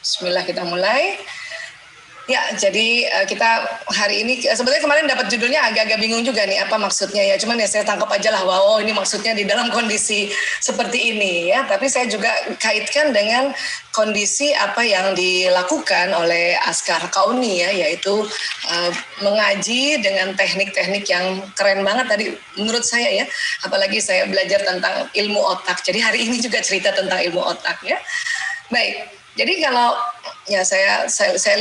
Bismillah, kita mulai. Ya, jadi kita hari ini sebenarnya kemarin dapat judulnya agak-agak bingung juga nih apa maksudnya ya. Cuman ya saya tangkap aja lah, wow ini maksudnya di dalam kondisi seperti ini ya. Tapi saya juga kaitkan dengan kondisi apa yang dilakukan oleh Askar Kauni ya, yaitu mengaji dengan teknik-teknik yang keren banget tadi menurut saya ya. Apalagi saya belajar tentang ilmu otak. Jadi hari ini juga cerita tentang ilmu otak ya. Baik. Jadi kalau ya saya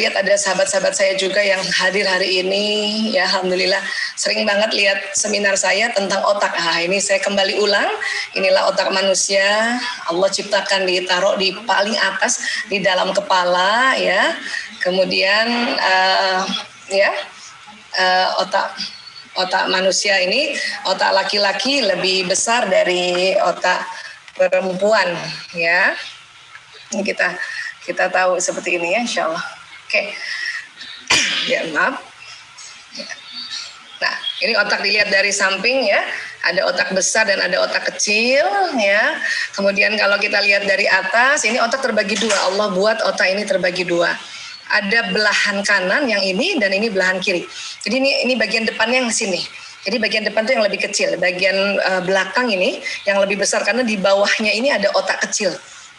lihat ada sahabat-sahabat saya juga yang hadir hari ini ya, alhamdulillah sering banget lihat seminar saya tentang otak. Ini saya kembali ulang, inilah otak manusia. Allah ciptakan ditaruh di paling atas di dalam kepala ya. Kemudian otak manusia ini, otak laki-laki lebih besar dari otak perempuan ya. Ini kita tahu seperti ini ya, insya Allah. Oke. Ya, maaf. Nah, ini otak dilihat dari samping ya. Ada otak besar dan ada otak kecil ya. Kemudian kalau kita lihat dari atas, ini otak terbagi dua. Allah buat otak ini terbagi dua. Ada belahan kanan yang ini dan ini belahan kiri. Jadi ini bagian depannya yang sini. Jadi bagian depan itu yang lebih kecil. Bagian belakang ini yang lebih besar karena di bawahnya ini ada otak kecil.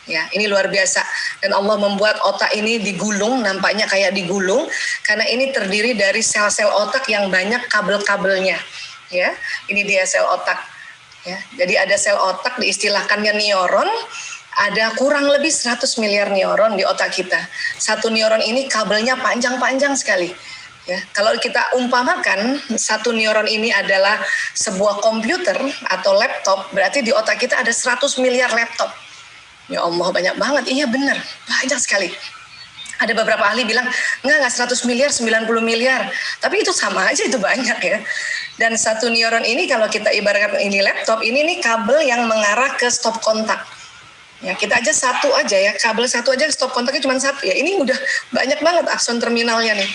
Ya, ini luar biasa. Dan Allah membuat otak ini digulung, nampaknya kayak digulung, karena ini terdiri dari sel-sel otak yang banyak kabel-kabelnya. Ya, ini dia sel otak. Ya, jadi ada sel otak, diistilahkannya neuron. Ada kurang lebih 100 miliar neuron di otak kita. Satu neuron ini kabelnya panjang-panjang sekali. Ya, kalau kita umpamakan satu neuron ini adalah sebuah komputer atau laptop, berarti di otak kita ada 100 miliar laptop. Ya Allah, banyak banget. Iya benar, banyak sekali. Ada beberapa ahli bilang, enggak 100 miliar, 90 miliar. Tapi itu sama aja, itu banyak ya. Dan satu neuron ini kalau kita ibaratkan ini laptop, ini nih kabel yang mengarah ke stop kontak. Ya, kita aja satu aja ya, kabel satu aja stop kontaknya cuma satu. Ya ini udah banyak banget akson terminalnya nih.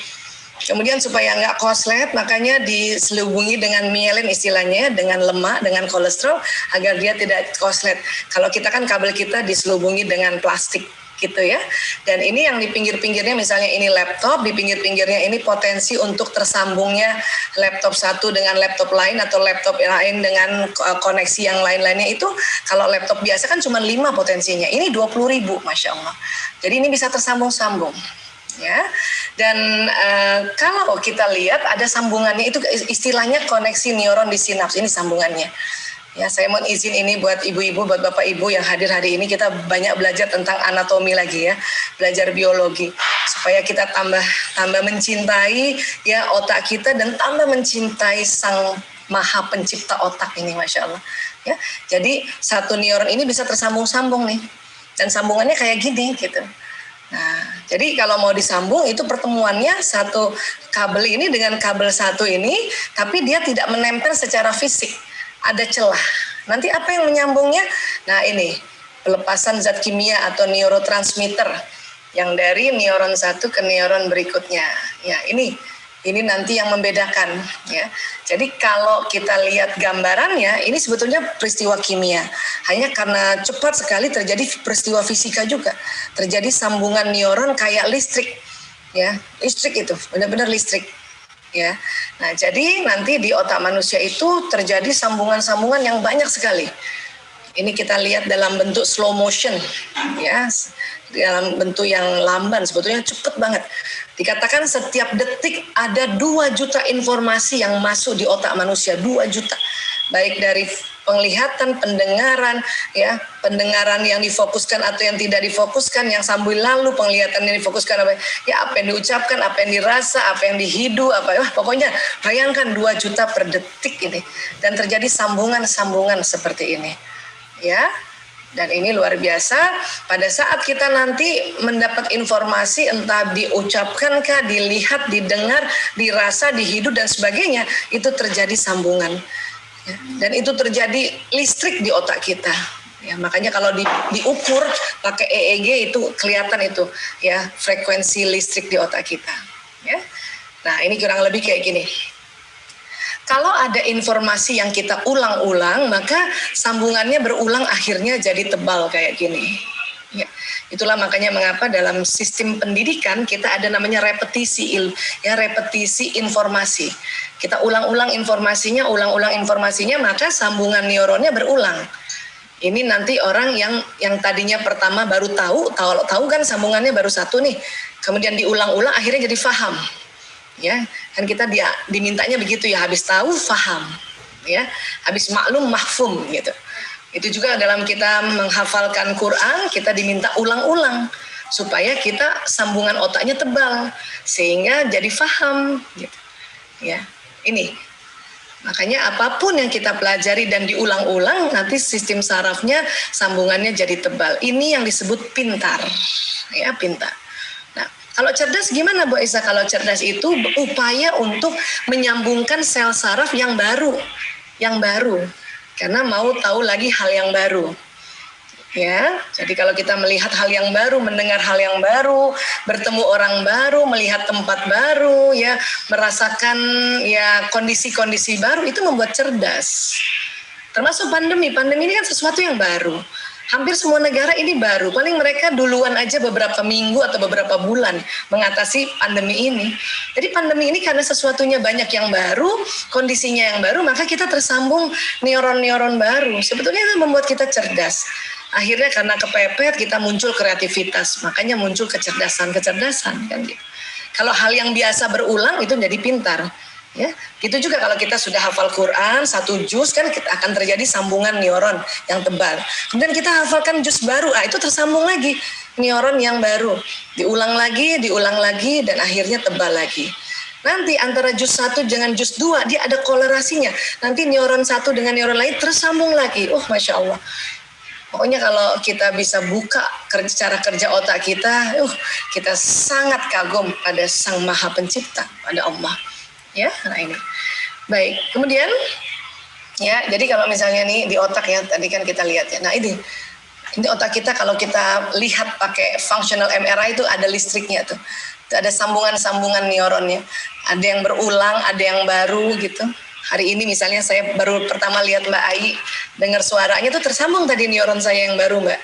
Kemudian supaya nggak koslet, makanya diselubungi dengan myelin istilahnya, dengan lemak, dengan kolesterol, agar dia tidak koslet. Kalau kita kan kabel kita diselubungi dengan plastik gitu ya. Dan ini yang di pinggir-pinggirnya, misalnya ini laptop, di pinggir-pinggirnya ini potensi untuk tersambungnya laptop satu dengan laptop lain atau laptop lain dengan koneksi yang lain-lainnya itu. Kalau laptop biasa kan cuma 5 potensinya, ini 20.000, Masya Allah. Jadi ini bisa tersambung-sambung. Ya, dan kalau kita lihat ada sambungannya, itu istilahnya koneksi neuron di sinaps, ini sambungannya. Ya, saya mohon izin ini buat ibu-ibu, buat bapak ibu yang hadir hari ini, kita banyak belajar tentang anatomi lagi ya, belajar biologi supaya kita tambah mencintai ya otak kita dan tambah mencintai Sang Maha Pencipta otak ini, Masya Allah. Ya, jadi satu neuron ini bisa tersambung-sambung nih, dan sambungannya kayak gini gitu. Nah, jadi kalau mau disambung itu pertemuannya satu kabel ini dengan kabel satu ini, tapi dia tidak menempel secara fisik, ada celah. Nanti apa yang menyambungnya? Nah ini, pelepasan zat kimia atau neurotransmitter yang dari neuron satu ke neuron berikutnya. Ya ini nanti yang membedakan ya. Jadi kalau kita lihat gambarannya, ini sebetulnya peristiwa kimia. Hanya karena cepat sekali terjadi peristiwa fisika juga. Terjadi sambungan neuron kayak listrik ya. Listrik itu benar-benar listrik ya. Nah, jadi nanti di otak manusia itu terjadi sambungan-sambungan yang banyak sekali. Ini kita lihat dalam bentuk slow motion ya, dalam bentuk yang lamban, sebetulnya cepat banget. Dikatakan setiap detik ada 2 juta informasi yang masuk di otak manusia, 2 juta. Baik dari penglihatan, pendengaran, ya, pendengaran yang difokuskan atau yang tidak difokuskan, yang sambil lalu penglihatan yang difokuskan, apa yang diucapkan, apa yang dirasa, apa yang dihidu, pokoknya bayangkan 2 juta per detik ini, dan terjadi sambungan-sambungan seperti ini. Ya, dan ini luar biasa. Pada saat kita nanti mendapat informasi, entah diucapkankah, dilihat, didengar, dirasa, dihidup dan sebagainya, itu terjadi sambungan. Ya, dan itu terjadi listrik di otak kita. Ya, makanya kalau diukur pakai EEG itu kelihatan itu ya, frekuensi listrik di otak kita. Ya, nah ini kurang lebih kayak gini. Kalau ada informasi yang kita ulang-ulang, maka sambungannya berulang akhirnya jadi tebal kayak gini. Ya. Itulah makanya mengapa dalam sistem pendidikan kita ada namanya repetisi repetisi informasi. Kita ulang-ulang informasinya, maka sambungan neuronnya berulang. Ini nanti orang yang tadinya pertama baru tahu kan sambungannya baru satu nih, kemudian diulang-ulang akhirnya jadi faham. Ya, kan kita dimintanya begitu ya, habis tahu faham, ya, habis maklum mahfum gitu. Itu juga dalam kita menghafalkan Quran, kita diminta ulang-ulang supaya kita sambungan otaknya tebal sehingga jadi faham gitu. Ya. Ini. Makanya apapun yang kita pelajari dan diulang-ulang, nanti sistem sarafnya sambungannya jadi tebal. Ini yang disebut pintar. Ya, pintar. Nah, kalau cerdas gimana Bu Isa? Kalau cerdas itu upaya untuk menyambungkan sel saraf yang baru. Karena mau tahu lagi hal yang baru. Ya, jadi kalau kita melihat hal yang baru, mendengar hal yang baru, bertemu orang baru, melihat tempat baru, ya, merasakan ya kondisi-kondisi baru, itu membuat cerdas. Termasuk pandemi ini kan sesuatu yang baru. Hampir semua negara ini baru, paling mereka duluan aja beberapa minggu atau beberapa bulan mengatasi pandemi ini. Jadi pandemi ini karena sesuatunya banyak yang baru, kondisinya yang baru, maka kita tersambung neuron-neuron baru. Sebetulnya itu membuat kita cerdas. Akhirnya karena kepepet kita muncul kreativitas, makanya muncul kecerdasan kan gitu. Kalau hal yang biasa berulang itu jadi pintar. Ya, gitu juga kalau kita sudah hafal Quran 1 juz kan akan terjadi sambungan neuron yang tebal. Kemudian kita hafalkan juz baru, itu tersambung lagi neuron yang baru, diulang lagi dan akhirnya tebal lagi. Nanti antara juz 1 dengan juz 2 dia ada kolerasinya. Nanti neuron satu dengan neuron lain tersambung lagi. Masya Allah. Pokoknya kalau kita bisa buka cara kerja otak kita, kita sangat kagum pada Sang Maha Pencipta, pada Allah. Ya, nah ini. Baik, kemudian ya, jadi kalau misalnya nih di otak ya, tadi kan kita lihat ya. Nah, ini otak kita kalau kita lihat pakai functional MRI itu ada listriknya tuh. Itu ada sambungan-sambungan neuronnya. Ada yang berulang, ada yang baru gitu. Hari ini misalnya saya baru pertama lihat Mbak Ai, dengar suaranya tuh tersambung tadi neuron saya yang baru Mbak.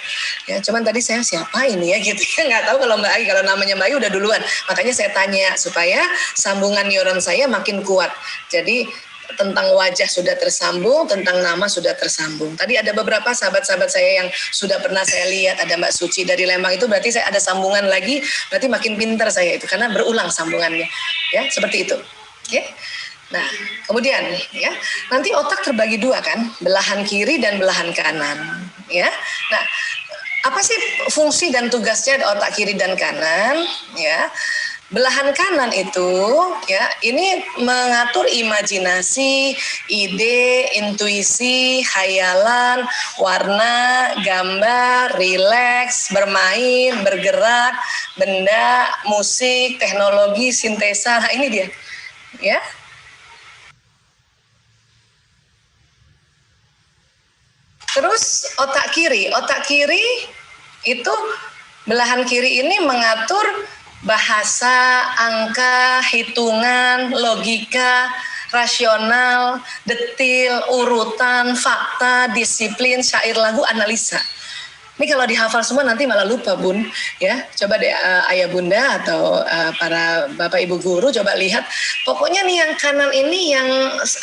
Ya, cuman tadi saya siapa ini ya gitu. Nggak tahu kalau Mbak Ai, kalau namanya Mbak Ai udah duluan. Makanya saya tanya supaya sambungan neuron saya makin kuat. Jadi tentang wajah sudah tersambung, tentang nama sudah tersambung. Tadi ada beberapa sahabat-sahabat saya yang sudah pernah saya lihat, ada Mbak Suci dari Lembang, itu berarti saya ada sambungan lagi, berarti makin pintar saya itu karena berulang sambungannya. Ya, seperti itu. Oke. Nah, kemudian ya, nanti otak terbagi dua kan, belahan kiri dan belahan kanan, ya. Nah, apa sih fungsi dan tugasnya otak kiri dan kanan, ya? Belahan kanan itu, ya, ini mengatur imajinasi, ide, intuisi, hayalan, warna, gambar, rileks, bermain, bergerak, benda, musik, teknologi, sintesa. Nah, ini dia, ya. Terus otak kiri itu belahan kiri ini mengatur bahasa, angka, hitungan, logika, rasional, detil, urutan, fakta, disiplin, syair, lagu, analisa. Ini kalau dihafal semua nanti malah lupa Bun, ya. Coba deh ayah bunda atau para bapak ibu guru coba lihat. Pokoknya nih yang kanan ini yang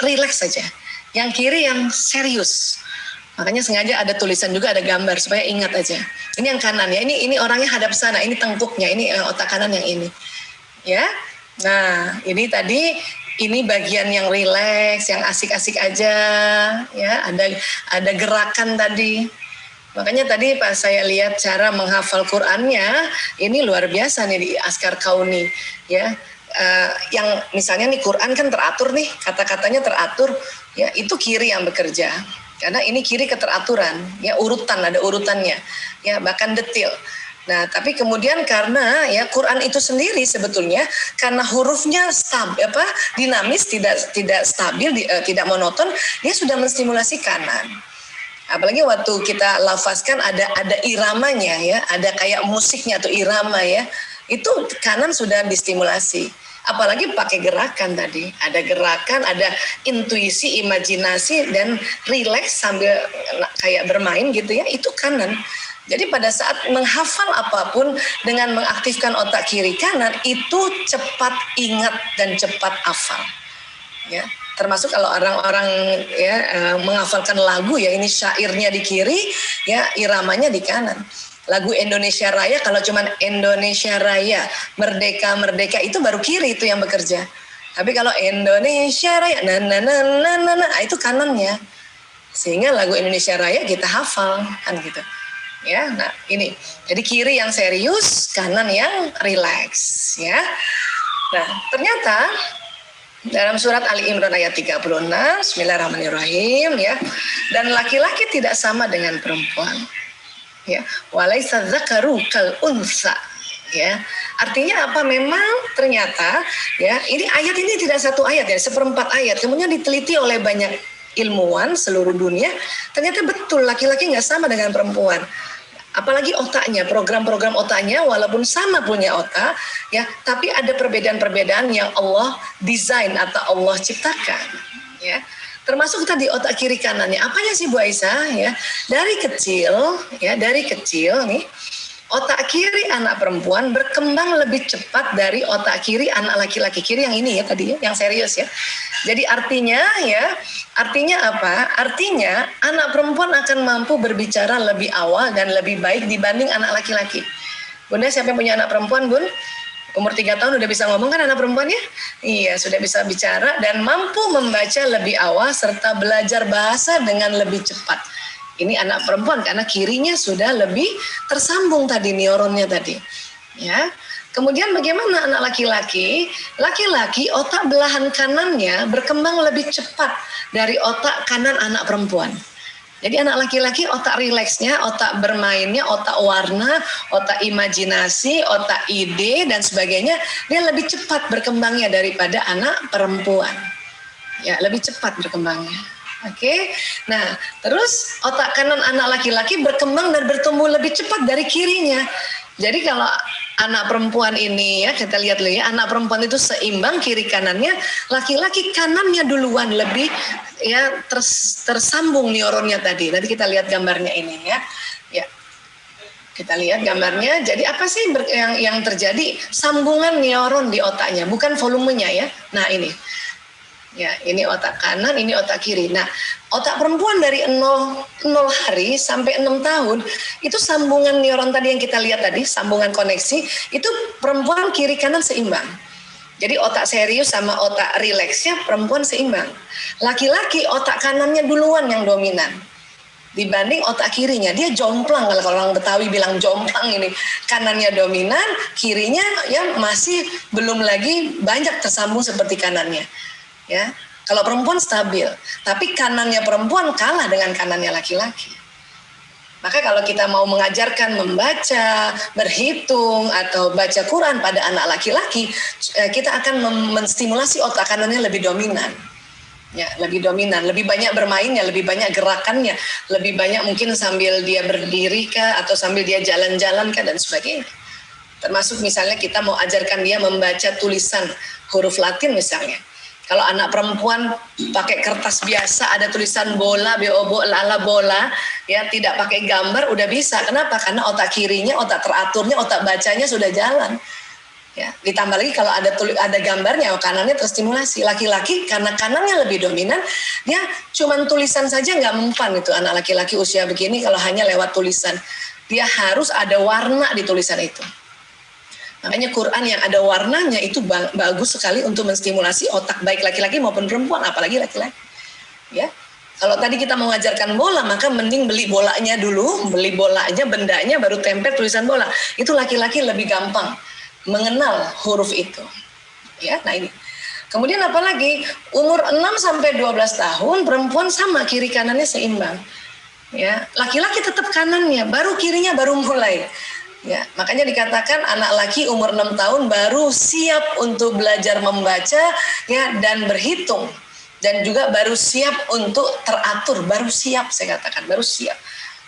rileks saja, yang kiri yang serius. Makanya sengaja ada tulisan juga, ada gambar supaya ingat aja. Ini yang kanan ya, ini orangnya hadap sana, ini tengkuknya, ini otak kanan yang ini. Ya. Nah, ini tadi ini bagian yang rileks, yang asik-asik aja, ya. Ada gerakan tadi. Makanya tadi pas saya lihat cara menghafal Qur'annya, ini luar biasa nih di Askar Kauni, ya. Yang misalnya nih Quran kan teratur nih, kata-katanya teratur, ya, itu kiri yang bekerja. Karena ini kiri keteraturan, ya, urutan, ada urutannya, ya, bahkan detil. Nah, tapi kemudian karena ya Quran itu sendiri sebetulnya karena hurufnya dinamis, tidak stabil, tidak monoton, dia sudah menstimulasi kanan. Apalagi waktu kita lafazkan ada iramanya ya, ada kayak musiknya atau irama ya. Itu kanan sudah distimulasi. Apalagi pakai gerakan tadi, ada gerakan, ada intuisi, imajinasi dan rileks sambil kayak bermain gitu ya, itu kanan. Jadi pada saat menghafal apapun dengan mengaktifkan otak kiri kanan itu cepat ingat dan cepat hafal. Ya, termasuk kalau orang-orang ya menghafalkan lagu ya ini syairnya di kiri, ya iramanya di kanan. Lagu Indonesia Raya kalau cuman Indonesia Raya, Merdeka Merdeka itu baru kiri itu yang bekerja. Tapi kalau Indonesia Raya, itu kanannya. Sehingga lagu Indonesia Raya kita hafal kan gitu. Ya, nah ini. Jadi kiri yang serius, kanan yang rileks ya. Nah, ternyata dalam surat Ali Imran ayat 36, Bismillahirrahmanirrahim ya. Dan laki-laki tidak sama dengan perempuan. Ya, walaisa dzakaru kal unsa. Ya, artinya apa? Memang ternyata ya, ini ayat ini tidak satu ayat ya, seperempat ayat. Kemudian diteliti oleh banyak ilmuwan seluruh dunia, ternyata betul laki-laki nggak sama dengan perempuan. Apalagi otaknya, program-program otaknya walaupun sama punya otak, ya, tapi ada perbedaan-perbedaan yang Allah desain atau Allah ciptakan, ya. Termasuk tadi otak kiri kanannya. Apanya sih Bu Aisyah? Ya, dari kecil nih, otak kiri anak perempuan berkembang lebih cepat dari otak kiri anak laki-laki. Kiri yang ini ya tadi ya, yang serius ya. Jadi artinya apa? Artinya anak perempuan akan mampu berbicara lebih awal dan lebih baik dibanding anak laki-laki. Bunda, siapa yang punya anak perempuan, Bun? Umur 3 tahun udah bisa ngomong kan anak perempuan ya? Iya, sudah bisa bicara dan mampu membaca lebih awal serta belajar bahasa dengan lebih cepat. Ini anak perempuan karena kirinya sudah lebih tersambung tadi neuronnya tadi. Ya. Kemudian bagaimana anak laki-laki? Laki-laki otak belahan kanannya berkembang lebih cepat dari otak kanan anak perempuan. Jadi anak laki-laki otak rileksnya, otak bermainnya, otak warna, otak imajinasi, otak ide dan sebagainya dia lebih cepat berkembangnya daripada anak perempuan. Ya, lebih cepat berkembangnya. Oke. Nah, terus otak kanan anak laki-laki berkembang dan bertumbuh lebih cepat dari kirinya. Jadi kalau anak perempuan ini ya, kita lihat ya, anak perempuan itu seimbang kiri kanannya, laki-laki kanannya duluan lebih ya tersambung neuronnya tadi. Nanti kita lihat gambarnya ini ya. Ya. Kita lihat gambarnya. Jadi apa sih yang terjadi? Sambungan neuron di otaknya, bukan volumenya ya. Nah, ini. Ya, ini otak kanan, ini otak kiri. Nah, otak perempuan dari 0 hari sampai 6 tahun, itu sambungan neuron tadi yang kita lihat tadi, sambungan koneksi, itu perempuan kiri kanan seimbang. Jadi otak serius sama otak rileksnya perempuan seimbang. Laki-laki otak kanannya duluan yang dominan dibanding otak kirinya. Dia jomplang, kalau orang Betawi bilang jomplang ini. Kanannya dominan, kirinya ya masih belum lagi banyak tersambung seperti kanannya. Ya, kalau perempuan stabil, tapi kanannya perempuan kalah dengan kanannya laki-laki. Maka kalau kita mau mengajarkan membaca, berhitung atau baca Quran pada anak laki-laki, kita akan menstimulasi otak kanannya lebih dominan. Ya, lebih dominan, lebih banyak bermainnya, lebih banyak gerakannya, lebih banyak mungkin sambil dia berdiri kah atau sambil dia jalan-jalan kah dan sebagainya. Termasuk misalnya kita mau ajarkan dia membaca tulisan huruf Latin misalnya. Kalau anak perempuan pakai kertas biasa ada tulisan bola, bobo, lala bola, ya tidak pakai gambar udah bisa. Kenapa? Karena otak kirinya, otak teraturnya, otak bacanya sudah jalan. Ya, ditambah lagi kalau ada gambarnya, kanannya terstimulasi. Laki-laki karena kanannya lebih dominan, dia cuman tulisan saja nggak mempan itu anak laki-laki usia begini kalau hanya lewat tulisan. Dia harus ada warna di tulisan itu. Makanya Quran yang ada warnanya itu bagus sekali untuk menstimulasi otak baik laki-laki maupun perempuan, apalagi laki-laki. Ya, kalau tadi kita mengajarkan bola, maka mending beli bolanya dulu, beli bolanya, bendanya, baru tempel tulisan bola. Itu laki-laki lebih gampang mengenal huruf itu. Ya, nah ini. Kemudian apalagi umur 6 sampai 12 tahun perempuan sama kiri kanannya seimbang. Ya, laki-laki tetap kanannya, baru kirinya baru mulai. Ya, makanya dikatakan anak laki umur 6 tahun baru siap untuk belajar membaca ya dan berhitung dan juga baru siap untuk teratur, baru siap saya katakan, baru siap.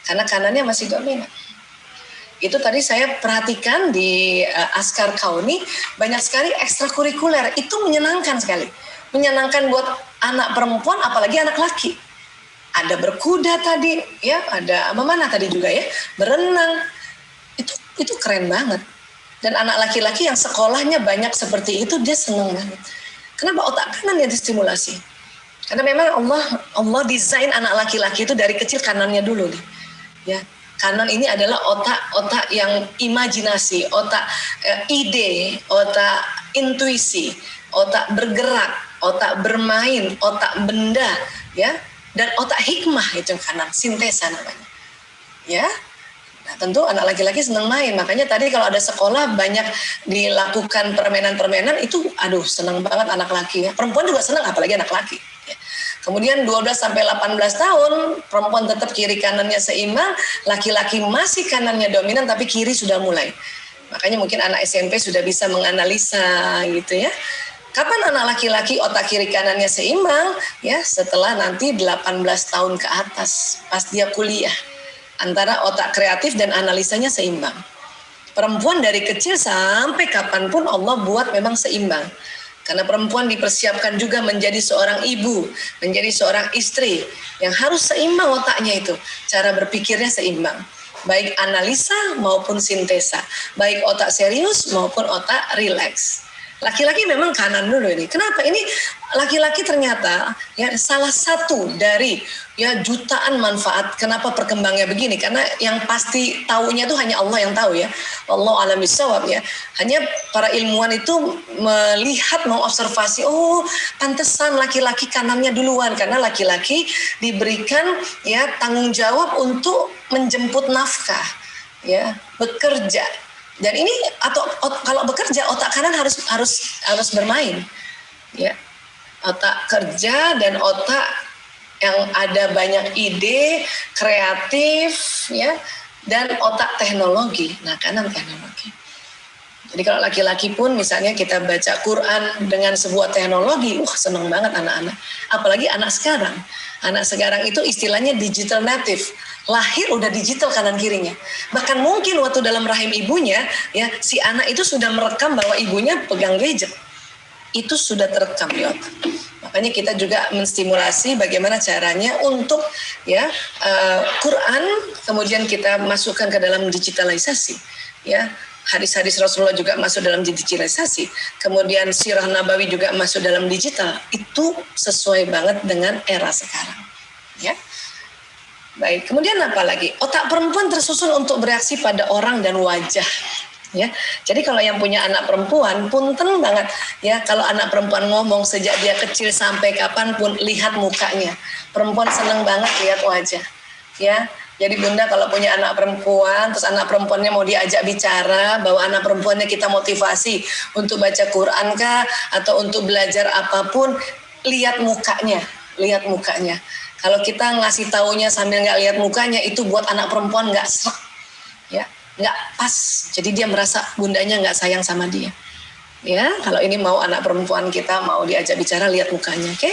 Karena kanannya masih dominan. Itu tadi saya perhatikan di Askar Kauni banyak sekali ekstrakurikuler, itu menyenangkan sekali. Menyenangkan buat anak perempuan apalagi anak laki. ada berkuda tadi, ya, ada mana tadi juga ya, berenang. Itu keren banget. Dan anak laki-laki yang sekolahnya banyak seperti itu, dia seneng banget. Kenapa? Otak kanan yang distimulasi. Karena memang Allah desain anak laki-laki itu dari kecil kanannya dulu nih. Ya, kanan ini adalah otak yang imajinasi, otak ide, otak intuisi, otak bergerak, otak bermain, otak benda, ya, dan otak hikmah itu kanan, sintesa namanya. Ya. Nah, tentu anak laki-laki senang main, makanya tadi kalau ada sekolah banyak dilakukan permainan-permainan itu, aduh senang banget anak laki ya. Perempuan juga senang, apalagi anak laki. Ya. Kemudian 12 sampai 18 tahun perempuan tetap kiri kanannya seimbang, laki-laki masih kanannya dominan tapi kiri sudah mulai. Makanya mungkin anak SMP sudah bisa menganalisa gitu ya. Kapan anak laki-laki otak kiri kanannya seimbang? Ya, setelah nanti 18 tahun ke atas, pas dia kuliah. Antara otak kreatif dan analisanya seimbang. Perempuan dari kecil sampai kapanpun Allah buat memang seimbang. Karena perempuan dipersiapkan juga menjadi seorang ibu, menjadi seorang istri yang harus seimbang otaknya itu. Cara berpikirnya seimbang. Baik analisa maupun sintesa. Baik otak serius maupun otak rileks. Laki-laki memang kanan dulu ini. Kenapa? Ini laki-laki ternyata ya salah satu dari ya jutaan manfaat. Kenapa perkembangannya begini? Karena yang pasti taunya itu hanya Allah yang tahu ya. Allah alam bisawab ya. Hanya para ilmuwan itu melihat, mengobservasi, oh pantesan laki-laki kanannya duluan, karena laki-laki diberikan ya tanggung jawab untuk menjemput nafkah, ya, bekerja. Dan ini kalau bekerja otak kanan harus bermain, ya, otak kerja dan otak yang ada banyak ide kreatif, ya, dan otak teknologi. Nah, kanan teknologi. Jadi kalau laki-laki pun misalnya kita baca Quran dengan sebuah teknologi, seneng banget anak-anak. Apalagi anak sekarang. Anak sekarang itu istilahnya digital native. Lahir udah digital kanan kirinya. Bahkan mungkin waktu dalam rahim ibunya, ya, si anak itu sudah merekam bahwa ibunya pegang gadget. Itu sudah terekam di otak. Makanya kita juga menstimulasi bagaimana caranya untuk ya Quran kemudian kita masukkan ke dalam digitalisasi, ya. Hadis-hadis Rasulullah juga masuk dalam digitalisasi. Kemudian sirah Nabawi juga masuk dalam digital. Itu sesuai banget dengan era sekarang, ya. Baik, kemudian apa lagi? Otak perempuan tersusun untuk bereaksi pada orang dan wajah. Ya, jadi kalau yang punya anak perempuan, punten banget ya kalau anak perempuan ngomong sejak dia kecil sampai kapanpun lihat mukanya. Perempuan seneng banget lihat wajah, ya. Jadi bunda kalau punya anak perempuan, terus anak perempuannya mau diajak bicara, bahwa anak perempuannya kita motivasi untuk baca Quran kah, atau untuk belajar apapun, lihat mukanya, lihat mukanya. Kalau kita ngasih taunya sambil nggak lihat mukanya, itu buat anak perempuan nggak srek, ya, nggak pas. Jadi dia merasa bundanya nggak sayang sama dia. Ya, kalau ini mau anak perempuan kita mau diajak bicara, lihat mukanya, oke?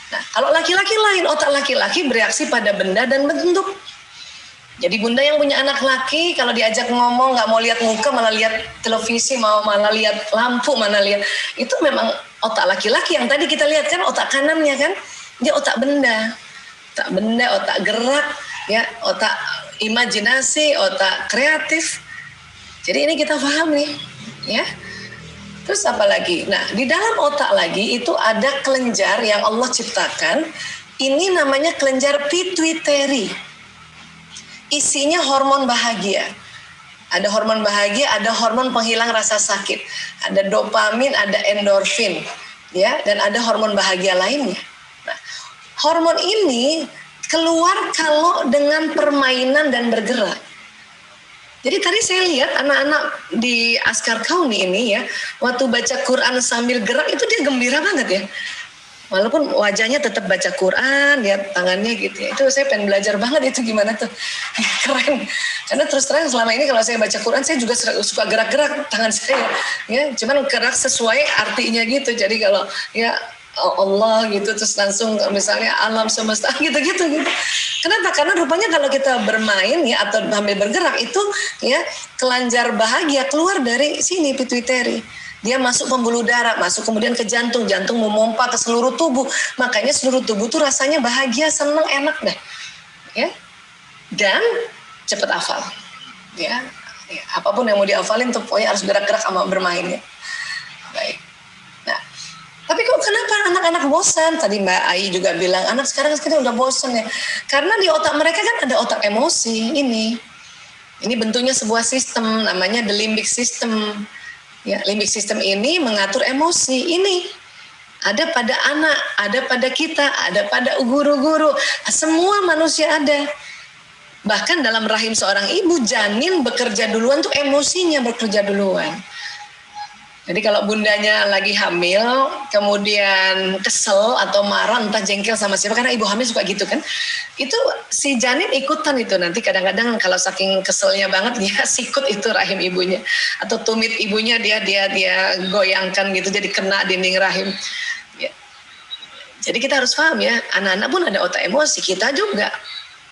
Nah, kalau laki-laki lain, otak laki-laki bereaksi pada benda dan bentuk. Jadi bunda yang punya anak laki kalau diajak ngomong nggak mau lihat muka, malah lihat televisi, malah lihat lampu, malah lihat, itu memang otak laki-laki yang tadi kita lihat kan, otak kanannya kan, dia otak benda, otak gerak, ya, otak imajinasi, otak kreatif. Jadi ini kita paham nih, ya. Terus apa lagi? Nah, di dalam otak lagi itu ada kelenjar yang Allah ciptakan. Ini namanya kelenjar pituitary. Isinya hormon bahagia. Ada hormon bahagia, ada hormon penghilang rasa sakit. Ada dopamin, ada endorfin, ya, dan ada hormon bahagia lainnya. Nah, hormon ini keluar kalau dengan permainan dan bergerak. Jadi tadi saya lihat anak-anak di Askar Kauni ini ya, waktu baca Quran sambil gerak itu dia gembira banget ya. Walaupun wajahnya tetap baca Quran, lihat tangannya gitu ya. Itu saya pengen belajar banget itu gimana tuh. Keren. Karena terus terang selama ini kalau saya baca Quran, saya juga suka gerak-gerak tangan saya. Ya, cuman gerak sesuai artinya gitu. Jadi kalau ya Allah gitu, terus langsung misalnya alam semesta gitu-gitu. Kenapa? Karena rupanya kalau kita bermain ya atau sambil bergerak itu ya kelenjar bahagia keluar dari sini pituitary. dia masuk pembuluh darah, masuk kemudian ke jantung, jantung memompa ke seluruh tubuh. Makanya seluruh tubuh tuh rasanya bahagia, senang, enak deh. Ya. Dan cepat hafal. Ya. Apapun yang mau dihafalin tuh pokoknya harus gerak-gerak sama bermain ya. Baik. Nah, tapi kok kenapa anak-anak bosan? Tadi Mbak Ai juga bilang anak sekarang udah bosan ya. Karena di otak mereka kan ada otak emosi ini. Ini bentuknya sebuah sistem namanya the limbic system. Ya, limbic system ini mengatur emosi. Ini ada pada anak, ada pada kita, ada pada guru-guru. Semua manusia ada. Bahkan dalam rahim seorang ibu, janin bekerja duluan tuh emosinya bekerja duluan. Jadi kalau bundanya lagi hamil, kemudian kesel atau marah, entah jengkel sama siapa, karena ibu hamil suka gitu kan, itu si janin ikutan itu. Nanti kadang-kadang kalau saking keselnya banget, dia sikut itu rahim ibunya. Atau tumit ibunya dia goyangkan gitu, jadi kena dinding rahim. Ya. Jadi kita harus paham ya, anak-anak pun ada otak emosi, kita juga.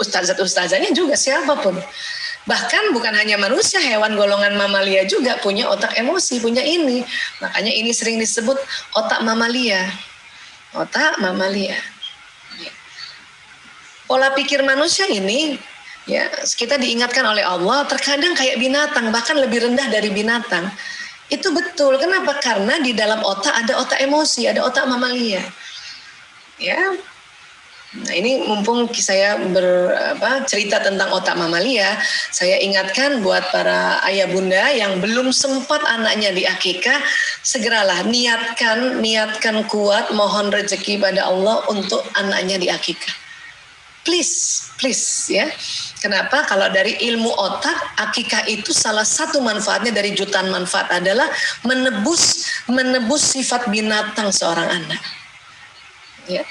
Ustazah-ustazahnya juga, siapapun. Bahkan bukan hanya manusia, hewan golongan mamalia juga punya otak emosi, punya ini. Makanya ini sering disebut otak mamalia. Otak mamalia. Ya. Pola pikir manusia ini, ya kita diingatkan oleh Allah, terkadang kayak binatang, bahkan lebih rendah dari binatang. Itu betul. Kenapa? Karena di dalam otak ada otak emosi, ada otak mamalia. Ya. Nah ini mumpung saya cerita tentang otak mamalia, saya ingatkan buat para ayah bunda yang belum sempat anaknya diakikah, segeralah niatkan kuat, mohon rezeki pada Allah untuk anaknya diakikah. Please ya. Kenapa? Kalau dari ilmu otak, akikah itu salah satu manfaatnya dari jutaan manfaat adalah menebus sifat binatang seorang anak. Ya.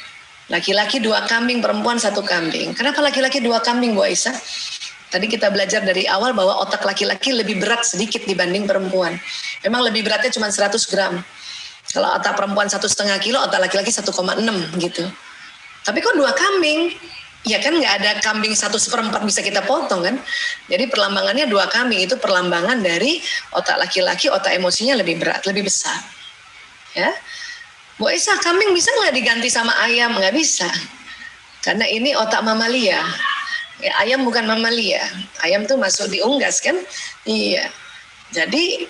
Laki-laki 2 kambing, perempuan 1 kambing. Kenapa laki-laki 2 kambing, Bu Aisyah? Tadi kita belajar dari awal bahwa otak laki-laki lebih berat sedikit dibanding perempuan. Memang lebih beratnya cuma 100 gram. Kalau otak perempuan 1,5 kilo, otak laki-laki 1,6 gitu. Tapi kok 2 kambing? Ya kan nggak ada kambing 1/4 bisa kita potong kan? Jadi perlambangannya 2 kambing, itu perlambangan dari otak laki-laki, otak emosinya lebih berat, lebih besar. Ya. Bu Aisyah, kambing bisa nggak diganti sama ayam? Nggak bisa. Karena ini otak mamalia. Ya, ayam bukan mamalia. Ayam tuh masuk di unggas kan? Iya. Jadi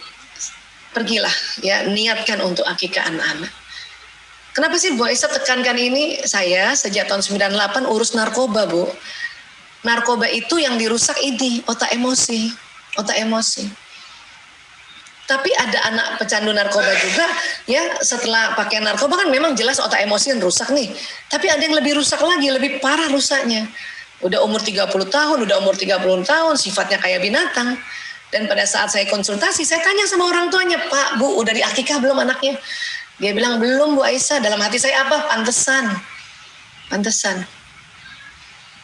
pergilah ya, niatkan untuk akikah anak-anak. Kenapa sih Bu Aisyah tekankan ini? Saya sejak tahun 98 urus narkoba, Bu. Narkoba itu yang dirusak ini, otak emosi. Otak emosi. Tapi ada anak pecandu narkoba juga, ya setelah pakai narkoba kan memang jelas otak emosi yang rusak nih. Tapi ada yang lebih rusak lagi, lebih parah rusaknya. Udah umur 30 tahun, udah umur 30 tahun, sifatnya kayak binatang. Dan pada saat saya konsultasi, saya tanya sama orang tuanya, Pak, Bu, udah diakikah belum anaknya? Dia bilang, belum Bu Aisyah. Dalam hati saya apa? Pantesan.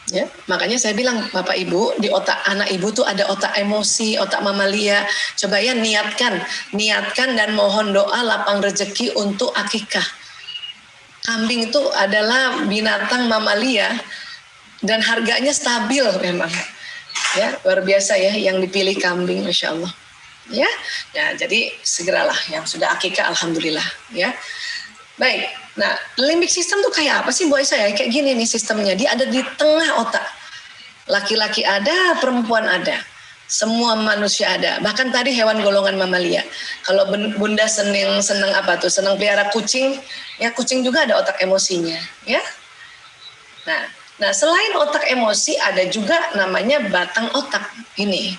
Ya, makanya saya bilang Bapak Ibu, di otak anak ibu tuh ada otak emosi, otak mamalia. Coba ya niatkan dan mohon doa lapang rezeki untuk akikah. Kambing itu adalah binatang mamalia dan harganya stabil memang. Ya, luar biasa ya yang dipilih kambing, Masya Allah. Ya, jadi segeralah yang sudah akikah, alhamdulillah. Ya, baik. Nah, limbic system tuh kayak apa sih Bu Aisyah ya? Kayak gini nih sistemnya, dia ada di tengah otak. Laki-laki ada, perempuan ada. Semua manusia ada. Bahkan tadi hewan golongan mamalia. Kalau bunda seneng apa tuh? Seneng pelihara kucing, ya kucing juga ada otak emosinya, ya. Nah, selain otak emosi ada juga namanya batang otak ini.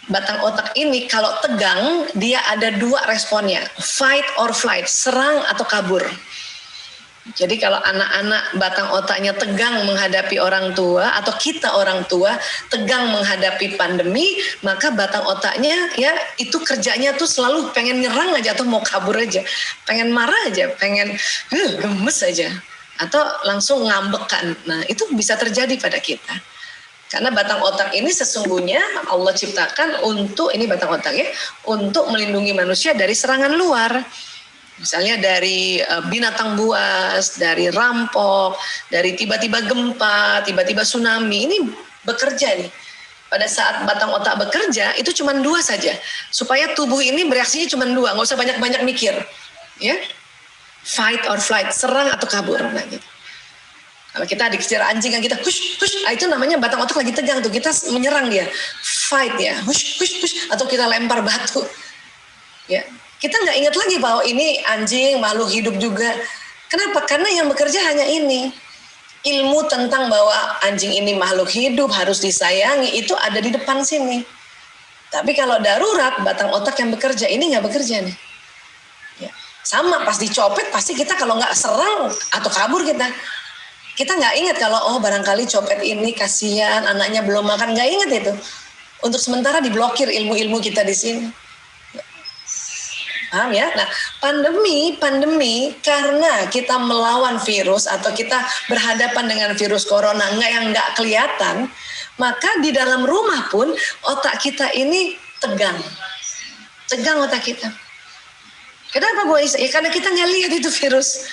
Batang otak ini kalau tegang, dia ada 2 responnya, fight or flight, serang atau kabur. Jadi kalau anak-anak batang otaknya tegang menghadapi orang tua atau kita orang tua tegang menghadapi pandemi, maka batang otaknya ya itu kerjanya tuh selalu pengen nyerang aja atau mau kabur aja, pengen marah aja, pengen gemes aja atau langsung ngambekan. Nah, itu bisa terjadi pada kita. Karena batang otak ini sesungguhnya Allah ciptakan untuk, ini batang otak ya, untuk melindungi manusia dari serangan luar. Misalnya dari binatang buas, dari rampok, dari tiba-tiba gempa, tiba-tiba tsunami, ini bekerja nih. pada saat batang otak bekerja itu cuma 2 saja, supaya tubuh ini bereaksinya cuma 2, nggak usah banyak-banyak mikir, ya, fight or flight, serang atau kabur. Nah, gitu. Kalau kita dikejar anjing kan kita hush, itu namanya batang otak lagi tegang tuh, kita menyerang dia, fight ya, hush, atau kita lempar batu, ya. Kita nggak ingat lagi bahwa ini anjing, makhluk hidup juga. Kenapa? Karena yang bekerja hanya ini. Ilmu tentang bahwa anjing ini makhluk hidup, harus disayangi, itu ada di depan sini. Tapi kalau darurat, batang otak yang bekerja, ini nggak bekerja nih. Ya. Sama, pas dicopet, pasti kita kalau nggak serang atau kabur kita nggak ingat kalau, oh barangkali copet ini kasihan, anaknya belum makan, nggak ingat itu. Untuk sementara diblokir ilmu-ilmu kita di sini. Paham ya? Nah, pandemi karena kita melawan virus atau kita berhadapan dengan virus corona yang nggak kelihatan, maka di dalam rumah pun otak kita ini tegang otak kita. Kenapa Bu Aisyah? Ya karena kita nggak lihat itu virus.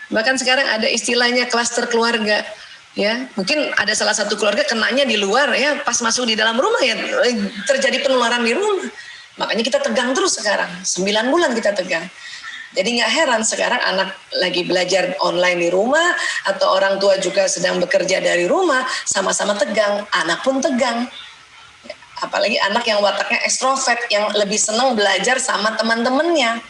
Bahkan sekarang ada istilahnya klaster keluarga. Ya, mungkin ada salah satu keluarga kenanya di luar ya, pas masuk di dalam rumah ya terjadi penularan di rumah. Makanya kita tegang terus sekarang, 9 bulan kita tegang. Jadi nggak heran sekarang anak lagi belajar online di rumah, atau orang tua juga sedang bekerja dari rumah, sama-sama tegang, anak pun tegang. Apalagi anak yang wataknya ekstrovert, yang lebih senang belajar sama teman-temannya.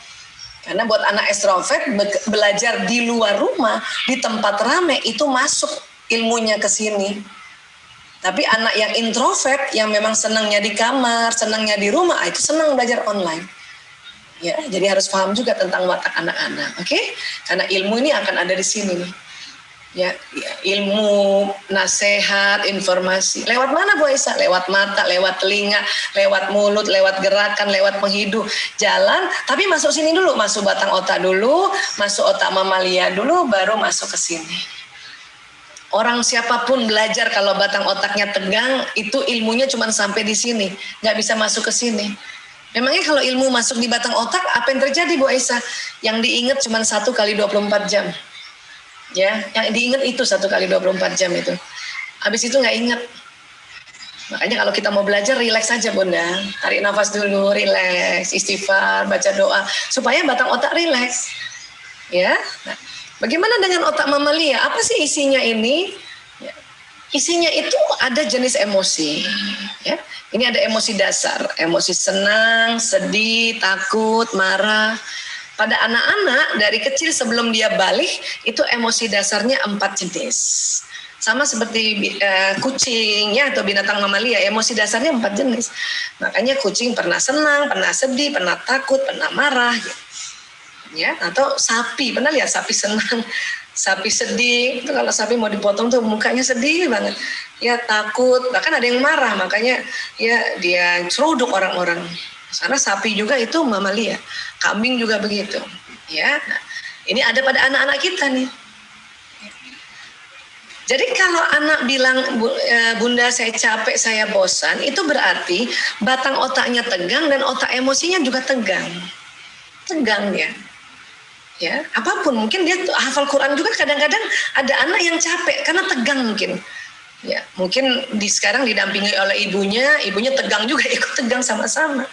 Karena buat anak ekstrovert, belajar di luar rumah, di tempat ramai, itu masuk ilmunya ke sini. Tapi anak yang introvert, yang memang senangnya di kamar, senangnya di rumah, itu senang belajar online. Ya, jadi harus paham juga tentang watak anak-anak, oke? Karena ilmu ini akan ada di sini nih. Ya, ilmu, nasihat, informasi. Lewat mana Bu Aisyah? Lewat mata, lewat telinga, lewat mulut, lewat gerakan, lewat penghidup. Jalan, tapi masuk sini dulu, masuk batang otak dulu, masuk otak mamalia dulu, baru masuk ke sini. Orang siapapun belajar kalau batang otaknya tegang, itu ilmunya cuma sampai di sini, nggak bisa masuk ke sini. Memangnya kalau ilmu masuk di batang otak, apa yang terjadi Bu Aisyah? Yang diingat cuma 1 kali 24 jam. Ya, yang diingat itu 1 kali 24 jam itu. Habis itu nggak ingat. Makanya kalau kita mau belajar, rileks saja Bunda. Tarik nafas dulu, rileks, istighfar, baca doa, supaya batang otak rileks. Ya, nah. Bagaimana dengan otak mamalia? Apa sih isinya ini? Ya. Isinya itu ada jenis emosi. Ya. Ini ada emosi dasar, emosi senang, sedih, takut, marah. Pada anak-anak dari kecil sebelum dia balik, itu emosi dasarnya 4 jenis. Sama seperti kucing ya, atau binatang mamalia, emosi dasarnya 4 jenis. Makanya kucing pernah senang, pernah sedih, pernah takut, pernah marah. Gitu. Ya, atau sapi, pernah lihat sapi senang, sapi sedih, itu kalau sapi mau dipotong tuh mukanya sedih banget, ya takut, bahkan ada yang marah, makanya ya dia seruduk orang-orang. Karena sapi juga itu mamalia, kambing juga begitu, ya. Nah, ini ada pada anak-anak kita nih. Jadi kalau anak bilang, Bunda saya capek, saya bosan, itu berarti batang otaknya tegang dan otak emosinya juga tegang ya. Ya, apapun, mungkin dia hafal Quran juga, kadang-kadang ada anak yang capek karena tegang mungkin. Ya, mungkin sekarang didampingi oleh ibunya tegang juga, ikut tegang sama-sama.